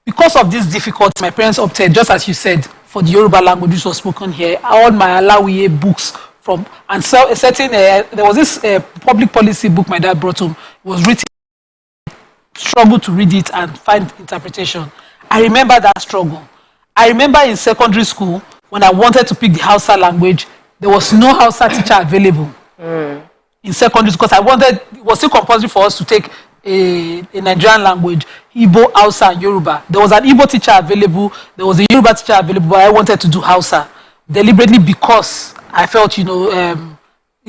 Because of this difficulty, my parents opted, just as you said, for the Yoruba language which was spoken here. All my Alawiye books from, and so a certain, there was this public policy book my dad brought home. It was written, struggled to read it and find interpretation. I remember that struggle. I remember in secondary school, when I wanted to pick the Hausa language, there was no Hausa teacher available. in secondary because it was still compulsory for us to take a Nigerian language, Igbo, Hausa, and Yoruba. There was an Igbo teacher available, there was a Yoruba teacher available, but I wanted to do Hausa deliberately because I felt, it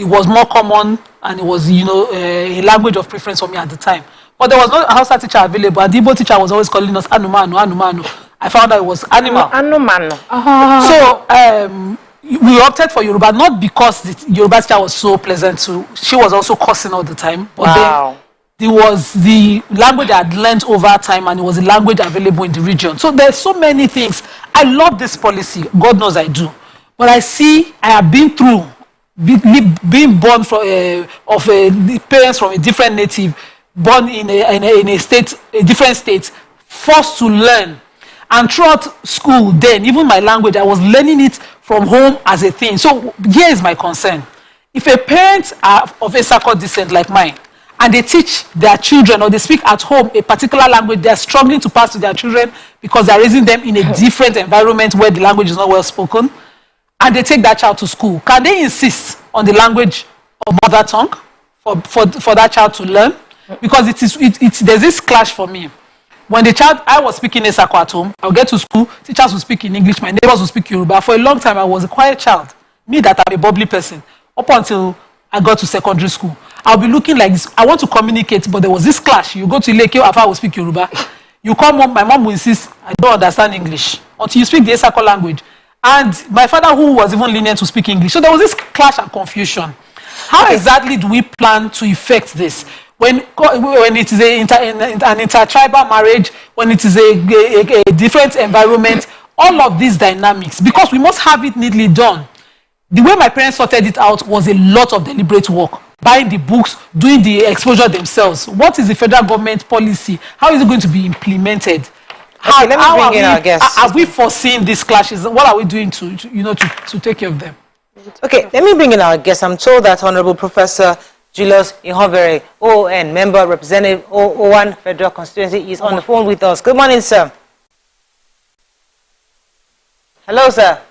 was more common and it was, a language of preference for me at the time. But there was no Hausa teacher available, and the Igbo teacher was always calling us Anumano, Anumano. I found out it was animal. Anumano. So we opted for Yoruba, not because the Yoruba teacher was so pleasant she was also cursing all the time. But then there was the language I had learned over time, and it was a language available in the region. So there's so many things. I love this policy. God knows I do. But I have been through being born from parents from a different native, born in a state, a different state, forced to learn. And throughout school, then, even my language, I was learning it from home as a thing. So here is my concern. If a parent are of a Sakot descent like mine, and they teach their children or they speak at home a particular language, they're struggling to pass to their children because they're raising them in a different environment where the language is not well spoken, and they take that child to school, can they insist on the language of mother tongue for that child to learn? Because there's this clash for me. When I was speaking Esako at home, I'll get to school, teachers will speak in English, my neighbors will speak Yoruba. For a long time, I was a quiet child. Me that I'm a bubbly person. Up until I got to secondary school, I'll be looking like this. I want to communicate, but there was this clash. You go to Ileke, Afa will speak Yoruba. You come home, my mom will insist, I don't understand English until you speak the Esako language. And my father, who was even lenient to speak English. So there was this clash and confusion. How exactly do we plan to effect this? When it is an intertribal marriage, when it is a different environment, all of these dynamics, because we must have it neatly done. The way my parents sorted it out was a lot of deliberate work. Buying the books, doing the exposure themselves. What is the federal government policy? How is it going to be implemented? Have we foreseen these clashes? What are we doing to take care of them? Okay, let me bring in our guest. I'm told that Honorable Professor Julius Ihovere, ON, member, representative, O1 Federal Constituency, is on the phone with us. Good morning, sir. Hello, sir.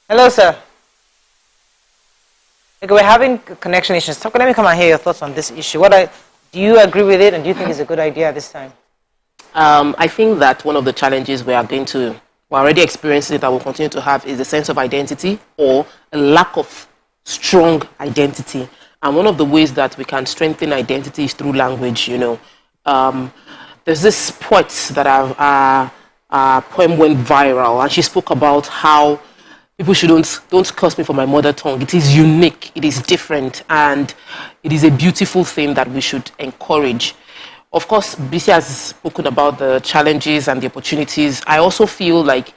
Hello, sir. Okay, we're having connection issues. So let me come and hear your thoughts on this issue. Do you agree with it, and do you think it's a good idea this time? I think that one of the challenges we're already experiencing that we'll continue to have is a sense of identity or a lack of strong identity. And one of the ways that we can strengthen identity is through language, There's this poet that poem went viral, and she spoke about how people don't curse me for my mother tongue. It is unique, it is different, and it is a beautiful thing that we should encourage. Of course, BC has spoken about the challenges and the opportunities. I also feel like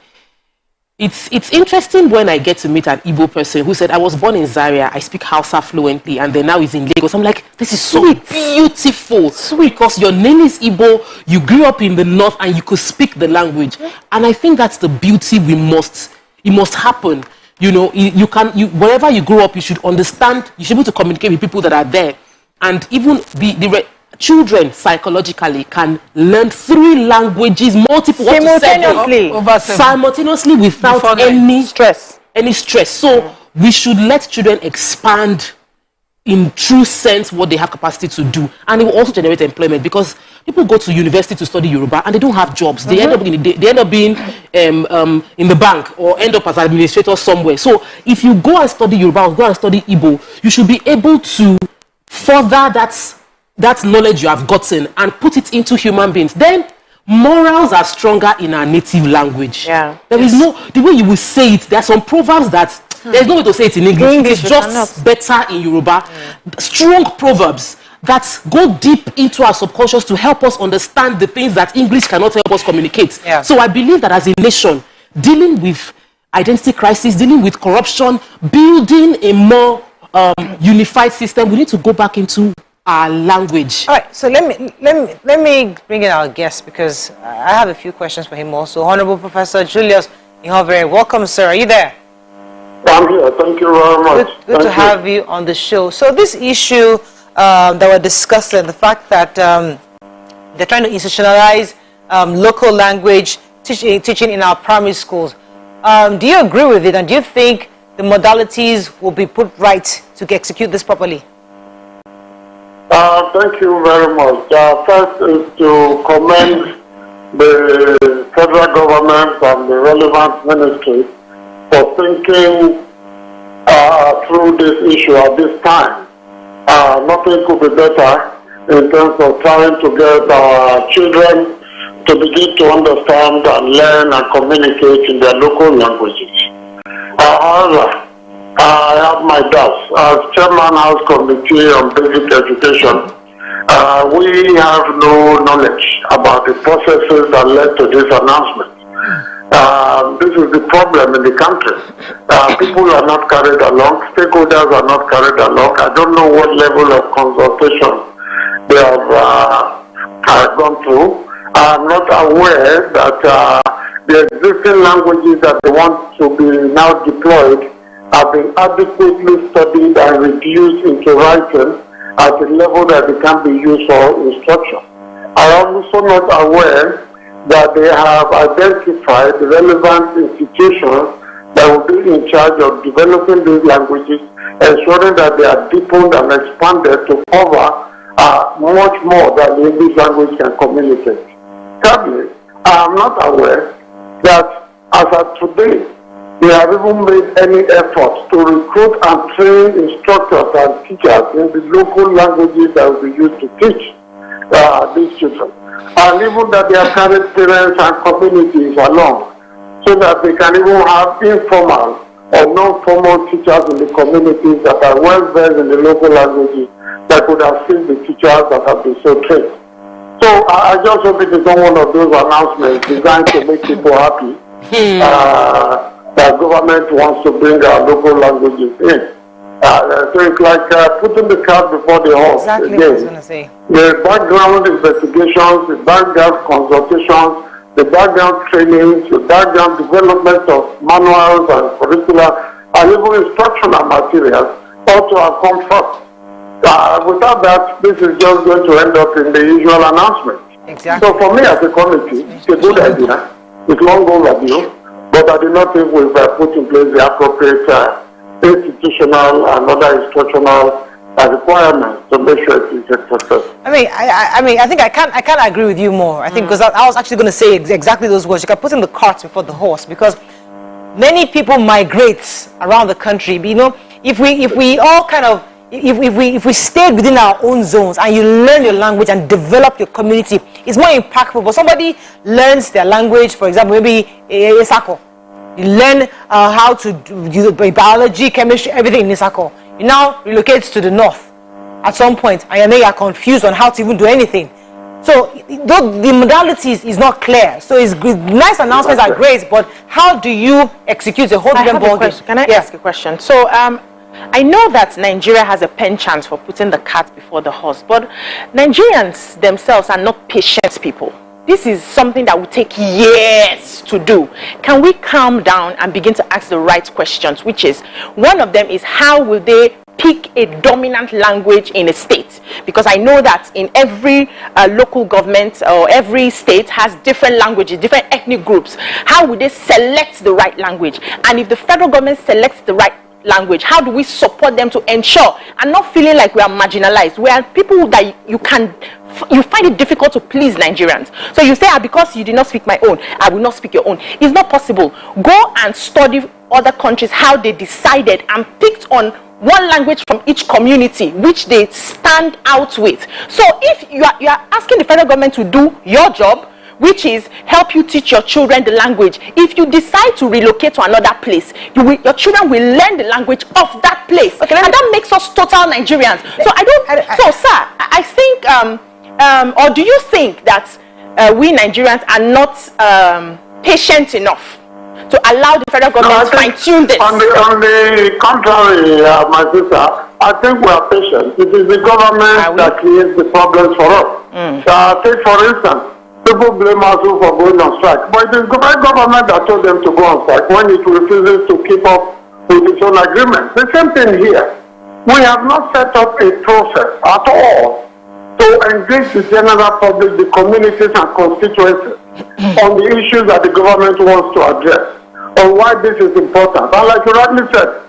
it's interesting when I get to meet an Igbo person who said, I was born in Zaria, I speak Hausa fluently, and then now he's in Lagos. I'm like, this is so beautiful. Sweet. Because your name is Igbo, you grew up in the north, and you could speak the language. And I think that's the beauty it must happen. Wherever you grow up, you should understand, you should be able to communicate with people that are there. And even children psychologically can learn 3 languages, multiple simultaneously without any stress. So we should let children expand in true sense what they have capacity to do, and it will also generate employment, because people go to university to study Yoruba and they don't have jobs. They end up being in the bank or end up as administrators somewhere. So if you go and study Yoruba or go and study Igbo, you should be able to further that knowledge you have gotten and put it into human beings. Then morals are stronger in our native language. There is the way you will say it, there are some proverbs that there's no way to say it in English. It's just better in Yoruba. Strong proverbs that go deep into our subconscious to help us understand the things that English cannot help us communicate. So I believe that as a nation, dealing with identity crisis, dealing with corruption, building a more unified system, we need to go back into our language. All right, so let me bring in our guest, because I have a few questions for him also. Honorable Professor Julius Ihovere, welcome, sir. Are you there? I'm here. Thank you very much. Good to have you on the show. So this issue that we're discussing, the fact that they're trying to institutionalize local language teaching in our primary schools. Do you agree with it? And do you think the modalities will be put right to execute this properly? Thank you very much. First is to commend the federal government and the relevant ministries for thinking through this issue at this time. Nothing could be better in terms of trying to get our children to begin to understand and learn and communicate in their local languages. However, I have my doubts. As Chairman House Committee on Basic Education, we have no knowledge about the processes that led to this announcement. This is the problem in the country. People are not carried along, stakeholders are not carried along. I don't know what level of consultation they have gone through. I'm not aware that the existing languages that they want to be now deployed have been adequately studied and reduced into writing at a level that they can be used for instruction. I am also not aware that they have identified the relevant institutions that will be in charge of developing these languages, ensuring that they are deepened and expanded to cover much more than the English language can communicate. Thirdly, I am not aware that as of today, they have even made any efforts to recruit and train instructors and teachers in the local languages that will be used to teach these children. And even that they have carried parents and communities along so that they can even have informal or non-formal teachers in the communities that are well versed in the local languages that could assist the teachers that have been so trained. So I just hope it is not one of those announcements designed to make people happy. That government wants to bring our local languages in. So it's like putting the cart before the horse. Exactly again. what I was going to say. The background investigations, the background consultations, the background trainings, the background development of manuals and curricula, and even instructional materials ought to have come first. Without that, this is just going to end up in the usual announcement. Exactly. So for me as a committee, it's a good idea. It's long overdue, but I do not think we've put in place the appropriate institutional and other instructional requirements to make sure it is a success. I think I can't agree with you more. I think because I was actually going to say exactly those words. You can put in the cart before the horse, because many people migrate around the country. You know, if we all kind of if we stayed within our own zones and you learn your language and develop your community, it's more impactful. But somebody learns their language, for example, maybe Isako. You learn how to do biology, chemistry, everything in Isako. You now relocate to the north at some point, and you are confused on how to even do anything. So the modalities is not clear. So it's good. Nice announcements are great, but how do you execute a whole different ball game? Can I ask a question? So I know that Nigeria has a penchant for putting the cart before the horse, but Nigerians themselves are not patient people. This is something that will take years to do. Can we calm down and begin to ask the right questions, which is, one of them is, how will they pick a dominant language in a state? Because I know that in every local government or every state has different languages, different ethnic groups. How will they select the right language? And if the federal government selects the right language, how do we support them to ensure and not feeling like we are marginalized? We are people that you find it difficult to please Nigerians. So you say, because you did not speak my own, I will not speak your own. It's not possible. Go and study other countries, how they decided and picked on one language from each community which they stand out with. So if you are asking the federal government to do your job, which is help you teach your children the language, if you decide to relocate to another place, your children will learn the language of that place. Okay, and that makes us total Nigerians. So sir, I think or do you think that we Nigerians are not patient enough to allow the federal government to fine-tune this? On the contrary, my sister, I think we are patient. It is the government that creates the problems for us. Take for instance, people blame us for going on strike, but it is the government that told them to go on strike when it refuses to keep up with its own agreement. The same thing here. We have not set up a process at all to engage the general public, the communities and constituencies on the issues that the government wants to address, on why this is important. And like you rightly said,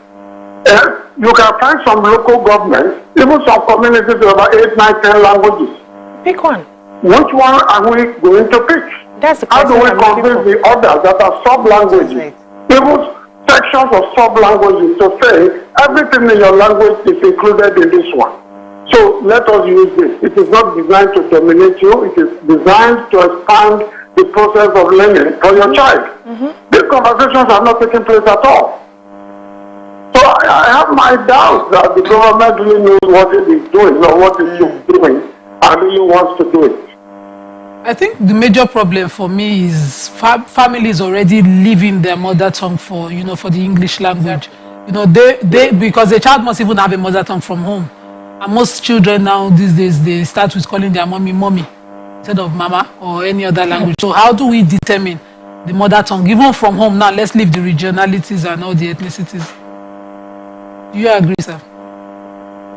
You can find some local governments, even some communities with about 8, 9, 10 languages. Pick one. Which one are we going to pick? That's the How do we question I'm looking convince the others that are sub-languages, even sections of sub-languages, to say everything in your language is included in this one? So let us use this. It is not designed to dominate you. It is designed to expand the process of learning for your child. These conversations are not taking place at all. So I have my doubts that the government really knows what it is doing or what it is doing and really wants to do it. I think the major problem for me is families already leaving their mother tongue for, for the English language. They because a child must even have a mother tongue from home. And most children now these days, they start with calling their mommy instead of mama or any other language. So how do we determine the mother tongue? Even from home now, let's leave the regionalities and all the ethnicities. Do you agree, sir?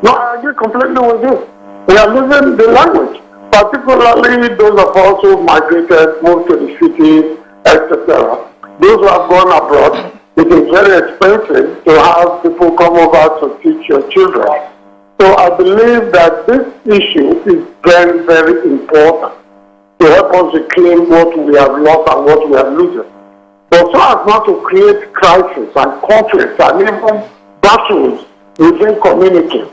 No, I agree completely with you. We are losing the language, particularly those of us who migrated, moved to the cities, etc. Those who have gone abroad, it is very expensive to have people come over to teach your children. So I believe that this issue is very, very important to help us reclaim what we have lost and what we are losing. But so as not to create crisis and conflict and even battles within communities,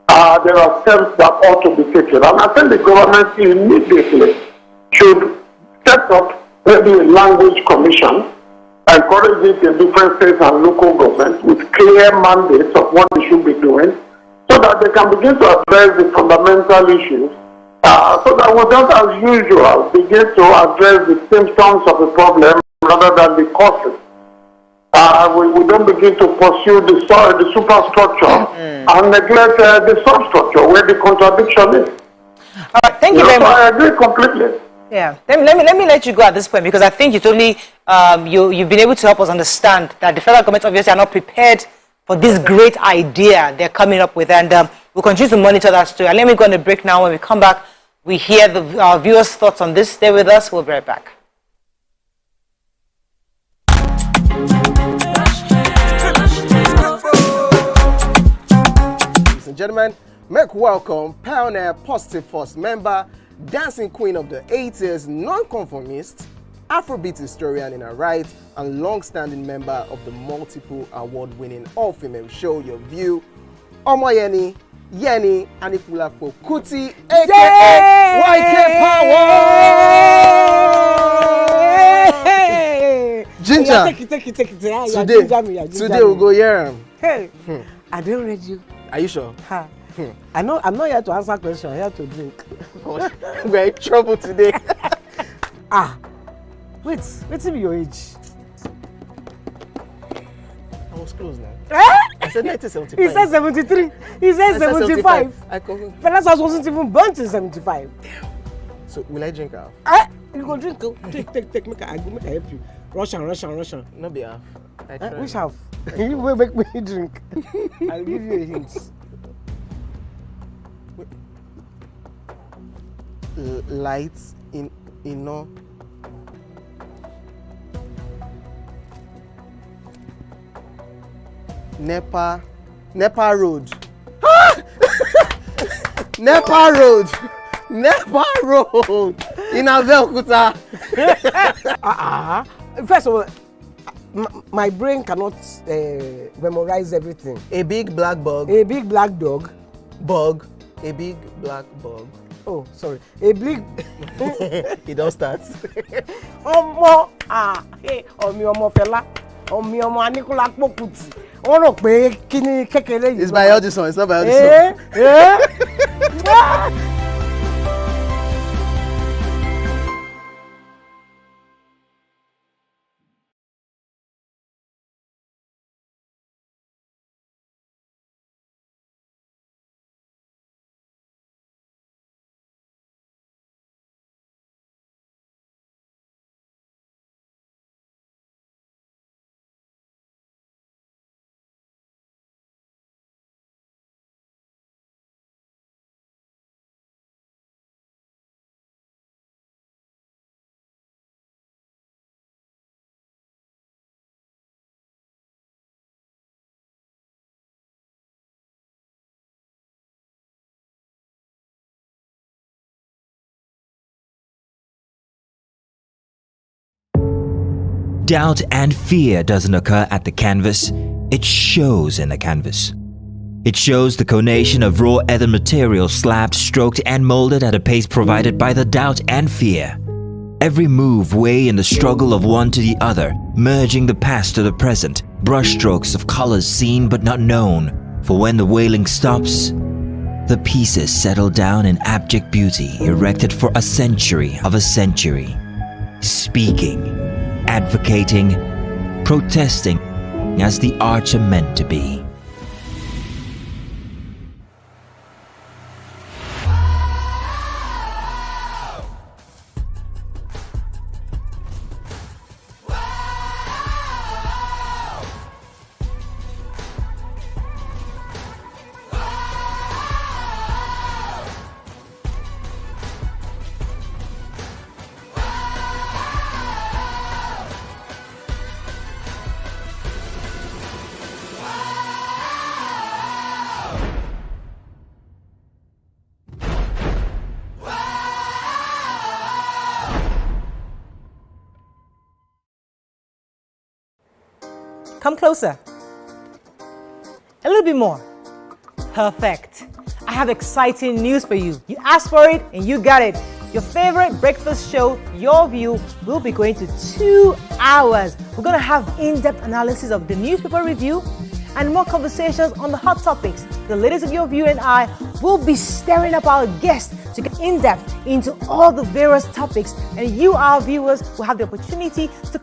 there are steps that ought to be taken. And I think the government immediately should set up maybe a language commission, encourage it in different states and local governments with clear mandates of what they should be doing, so that they can begin to address the fundamental issues, so that we don't, as usual, begin to address the symptoms of the problem rather than the causes. We don't begin to pursue the superstructure and neglect the substructure where the contradiction is. All right, thank you very much. I agree completely. Yeah, let me let you go at this point, because I think you totally you've been able to help us understand that the federal government obviously are not prepared for this great idea they're coming up with, and we'll continue to monitor that story. And let me go on a break now. When we come back, we hear our viewers' thoughts on this. Stay with us. We'll be right back. Ladies and gentlemen, make welcome Pioneer Positive Force member, dancing queen of the 80s, non-conformist, Afrobeat historian in her right, and long-standing member of the multiple award-winning all-female show YourView, Omoyeni Yeni Anikulapo Kuti, aka YK Power. Ginger. Yeah, take it. Today we'll go here. Hey, I didn't read you. Are you sure? Ha. I'm not here to answer questions. I'm here to drink. We're in trouble today. Wait till your age. I was close now. I said 1975. He said 73. He said 75. Fellas wasn't even born till 75. So will I drink half? You go drink. Take. Make I help you. Russian. No be half. Which half? You will make me drink. I'll give you a hint. Lights in no. Nepa Road. Nepa Road in Abeokuta. First of all, my brain cannot memorize everything. A big black bug. A big black dog. Bug. A big black bug. Oh, sorry. A big. It don't start. Ọmọ ọmọ fẹlá. Ọmọ Aníkúlá Pókùtì. Wọ́n rò pé kí ni kékeré yìí. It's by Audison. It's not by Audison. Doubt and fear doesn't occur at the canvas, it shows in the canvas. It shows the conation of raw earthen material slabbed, stroked and molded at a pace provided by the doubt and fear. Every move way in the struggle of one to the other, merging the past to the present, brushstrokes of colors seen but not known. For when the wailing stops, the pieces settle down in abject beauty erected for a century of a century. Speaking, advocating, protesting as the arts are meant to be. Come closer. A little bit more. Perfect. I have exciting news for you. You asked for it and you got it. Your favorite breakfast show, Your View, will be going to 2 hours. We're going to have in-depth analysis of the newspaper review and more conversations on the hot topics. The ladies of Your View and I will be stirring up our guests to get in-depth into all the various topics, and you, our viewers, will have the opportunity to...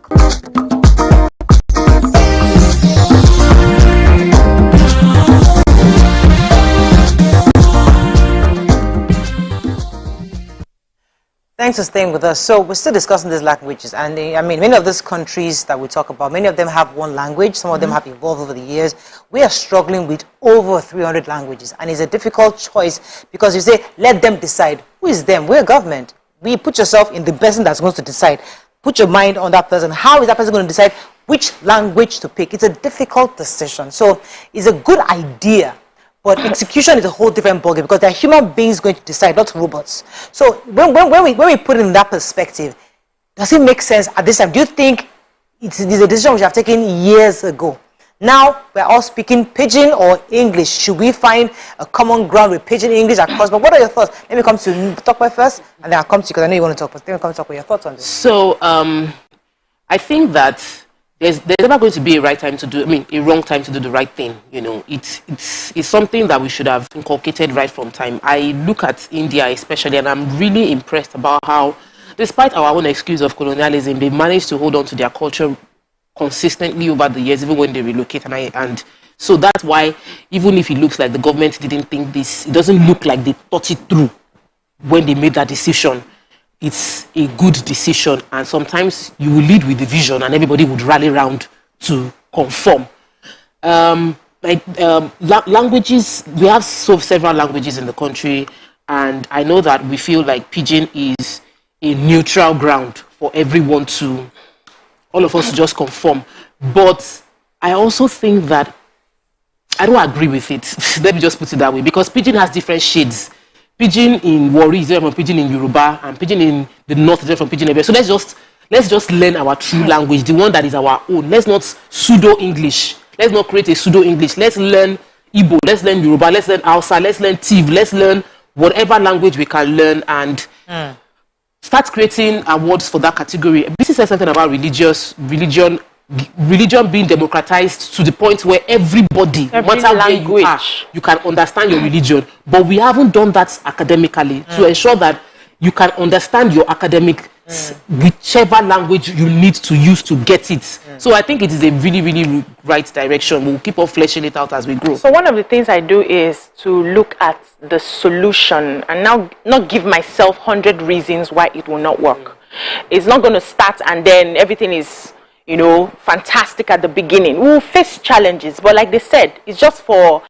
Thanks for staying with us. So we're still discussing these languages, and I mean, many of these countries that we talk about, many of them have one language. Some of them have evolved over the years. We are struggling with over 300 languages, and it's a difficult choice because you say, let them decide. Who is them? We're government. We put yourself in the person that's going to decide. Put your mind on that person. How is that person going to decide which language to pick? It's a difficult decision. So it's a good idea. But execution is a whole different ballgame because there are human beings going to decide, not robots. So when we put it in that perspective, does it make sense at this time? Do you think it's a decision we should have taken years ago? Now we're all speaking Pidgin or English. Should we find a common ground with Pidgin English across? But what are your thoughts? Let me come to Tokwe first, and then I'll come to you because I know you want to talk. But let me come to talk with your thoughts on this. So I think that there's never going to be a right time to do, a wrong time to do the right thing. You know, it's something that we should have inculcated right from time. I look at India especially, and I'm really impressed about how, despite our own excuse of colonialism, they managed to hold on to their culture consistently over the years, even when they relocate. And so that's why, even if it looks like the government didn't think this, it doesn't look like they thought it through when they made that decision. It's a good decision, and sometimes you will lead with the vision and everybody would rally around to conform. Languages, we have several languages in the country, and I know that we feel like Pidgin is a neutral ground for everyone to, all of us to just conform. But I also think that I don't agree with it. Let me just put it that way, because Pidgin has different shades. Pidgin in Wari is different from Pidgin in Yoruba, and Pidgin in the north is different from Pidgin everywhere. So let's just learn our true language, the one that is our own. Let's not pseudo-English. Let's not create a pseudo-English. Let's learn Igbo, let's learn Yoruba, let's learn Hausa, let's learn Tiv, let's learn whatever language we can learn, and start creating awards for that category. This is something about religion being democratized to the point where everybody, no matter where you are, you can understand your religion. But we haven't done that academically to ensure that you can understand your academic, whichever language you need to use to get it. So I think it is a really, really right direction. We'll keep on fleshing it out as we grow. So one of the things I do is to look at the solution and now not give myself 100 reasons why it will not work. It's not going to start and then everything is, fantastic at the beginning. We will face challenges, but like they said, it's just for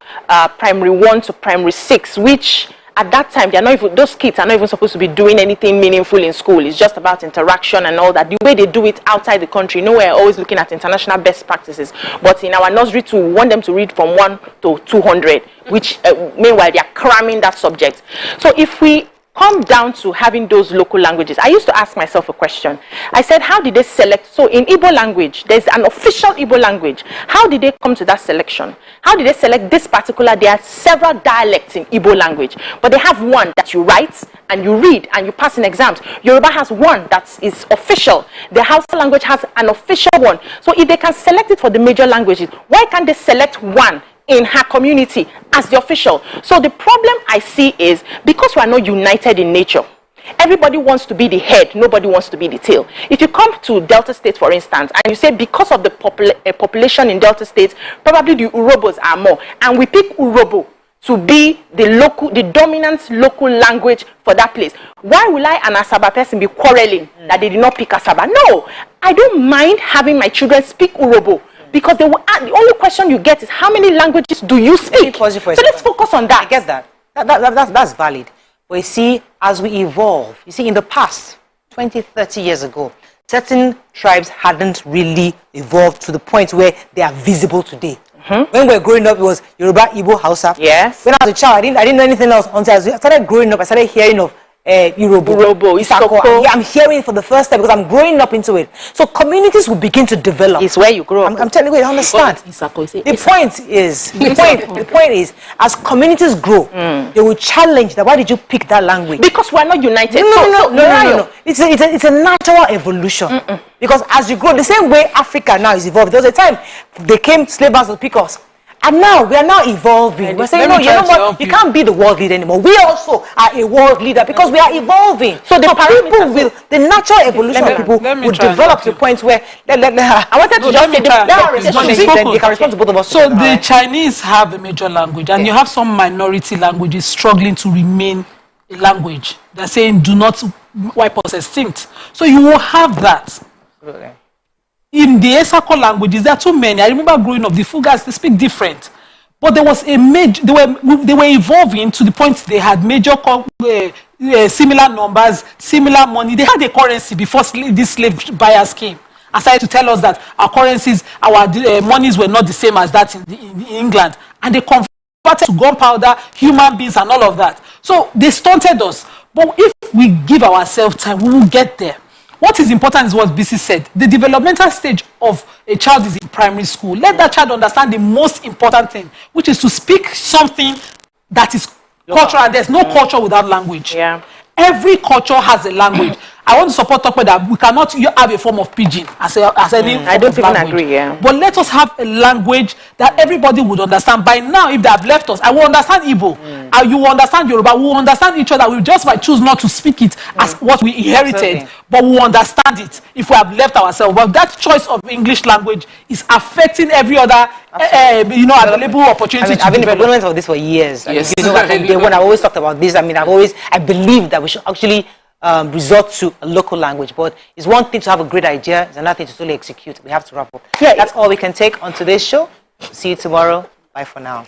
primary 1 to primary 6, which at that time, those kids are not even supposed to be doing anything meaningful in school. It's just about interaction and all that. The way they do it outside the country, we're always looking at international best practices. But in our nursery too, we want them to read from 1 to 200, which meanwhile, they are cramming that subject. So if we come down to having those local languages, I used to ask myself a question. I said, how did they select? So in Igbo language, there's an official Igbo language. How did they come to that selection? How did they select this particular? There are several dialects in Igbo language, but they have one that you write and you read and you pass in exams. Yoruba has one that is official. The Hausa language has an official one. So if they can select it for the major languages, why can't they select one in her community as the official? So the problem I see is because we are not united in nature. Everybody wants to be the head, nobody wants to be the tail. If you come to Delta State, for instance, and you say because of the population in Delta State, probably the Urobos are more, and we pick Urobo to be the dominant local language for that place. Why will I, an Asaba person, be quarreling that they did not pick Asaba? No, I don't mind having my children speak Urobo. Because the only question you get is how many languages do you speak? So let's focus on that. I get that. That's valid. But you see, as we evolve, you see, in the past, 20, 30 years ago, certain tribes hadn't really evolved to the point where they are visible today. When we were growing up, it was Yoruba, Igbo, Hausa. Yes. When I was a child, I didn't know anything else until I started growing up. I started hearing of Urobo, Isako. I'm hearing it for the first time because I'm growing up into it. So communities will begin to develop. It's where you grow up. I'm telling you, I understand. The point is, as communities grow, they will challenge that. Why did you pick that language? Because we're not united. No. It's a natural evolution. Because as you grow, the same way Africa now is evolved. There was a time they came slave masters to pick us. And now, we are now evolving. We're saying, no, you know what? You can't be the world leader anymore. We also are a world leader because we are evolving. So the natural evolution of people will develop to a point where, I wanted to just say, they can respond to both of us. So the Chinese have a major language, and you have some minority languages struggling to remain a language. They're saying, do not wipe us extinct. So you will have that. Absolutely. In the Esako languages, there are too many. I remember growing up, the Fugas, they speak different. But there was a major, they were evolving to the point they had major similar numbers, similar money. They had a currency before these slave buyers came and started to tell us that our currencies, our monies were not the same as that in England. And they converted to gunpowder, human beings, and all of that. So they stunted us. But if we give ourselves time, we will get there. What is important is what BC said. The developmental stage of a child is in primary school. Let that child understand the most important thing, which is to speak something that is cultural. There's no culture without language. Every culture has a language. I want to support Tokwe that we cannot have a form of pidgin as any I don't even agree, But let us have a language that everybody would understand. By now, if they have left us, I will understand Igbo. You will understand Yoruba. We will understand each other. We just might choose not to speak it as what we inherited, but we will understand it if we have left ourselves. But that choice of English language is affecting every other, available opportunity to I've been develop. a proponent of this for years. Yes. When I always talked about this, I believe that we should actually resort to a local language. But it's one thing to have a great idea, it's another thing to totally execute. We have to wrap up. That's all we can take on today's show. See you tomorrow. Bye for now.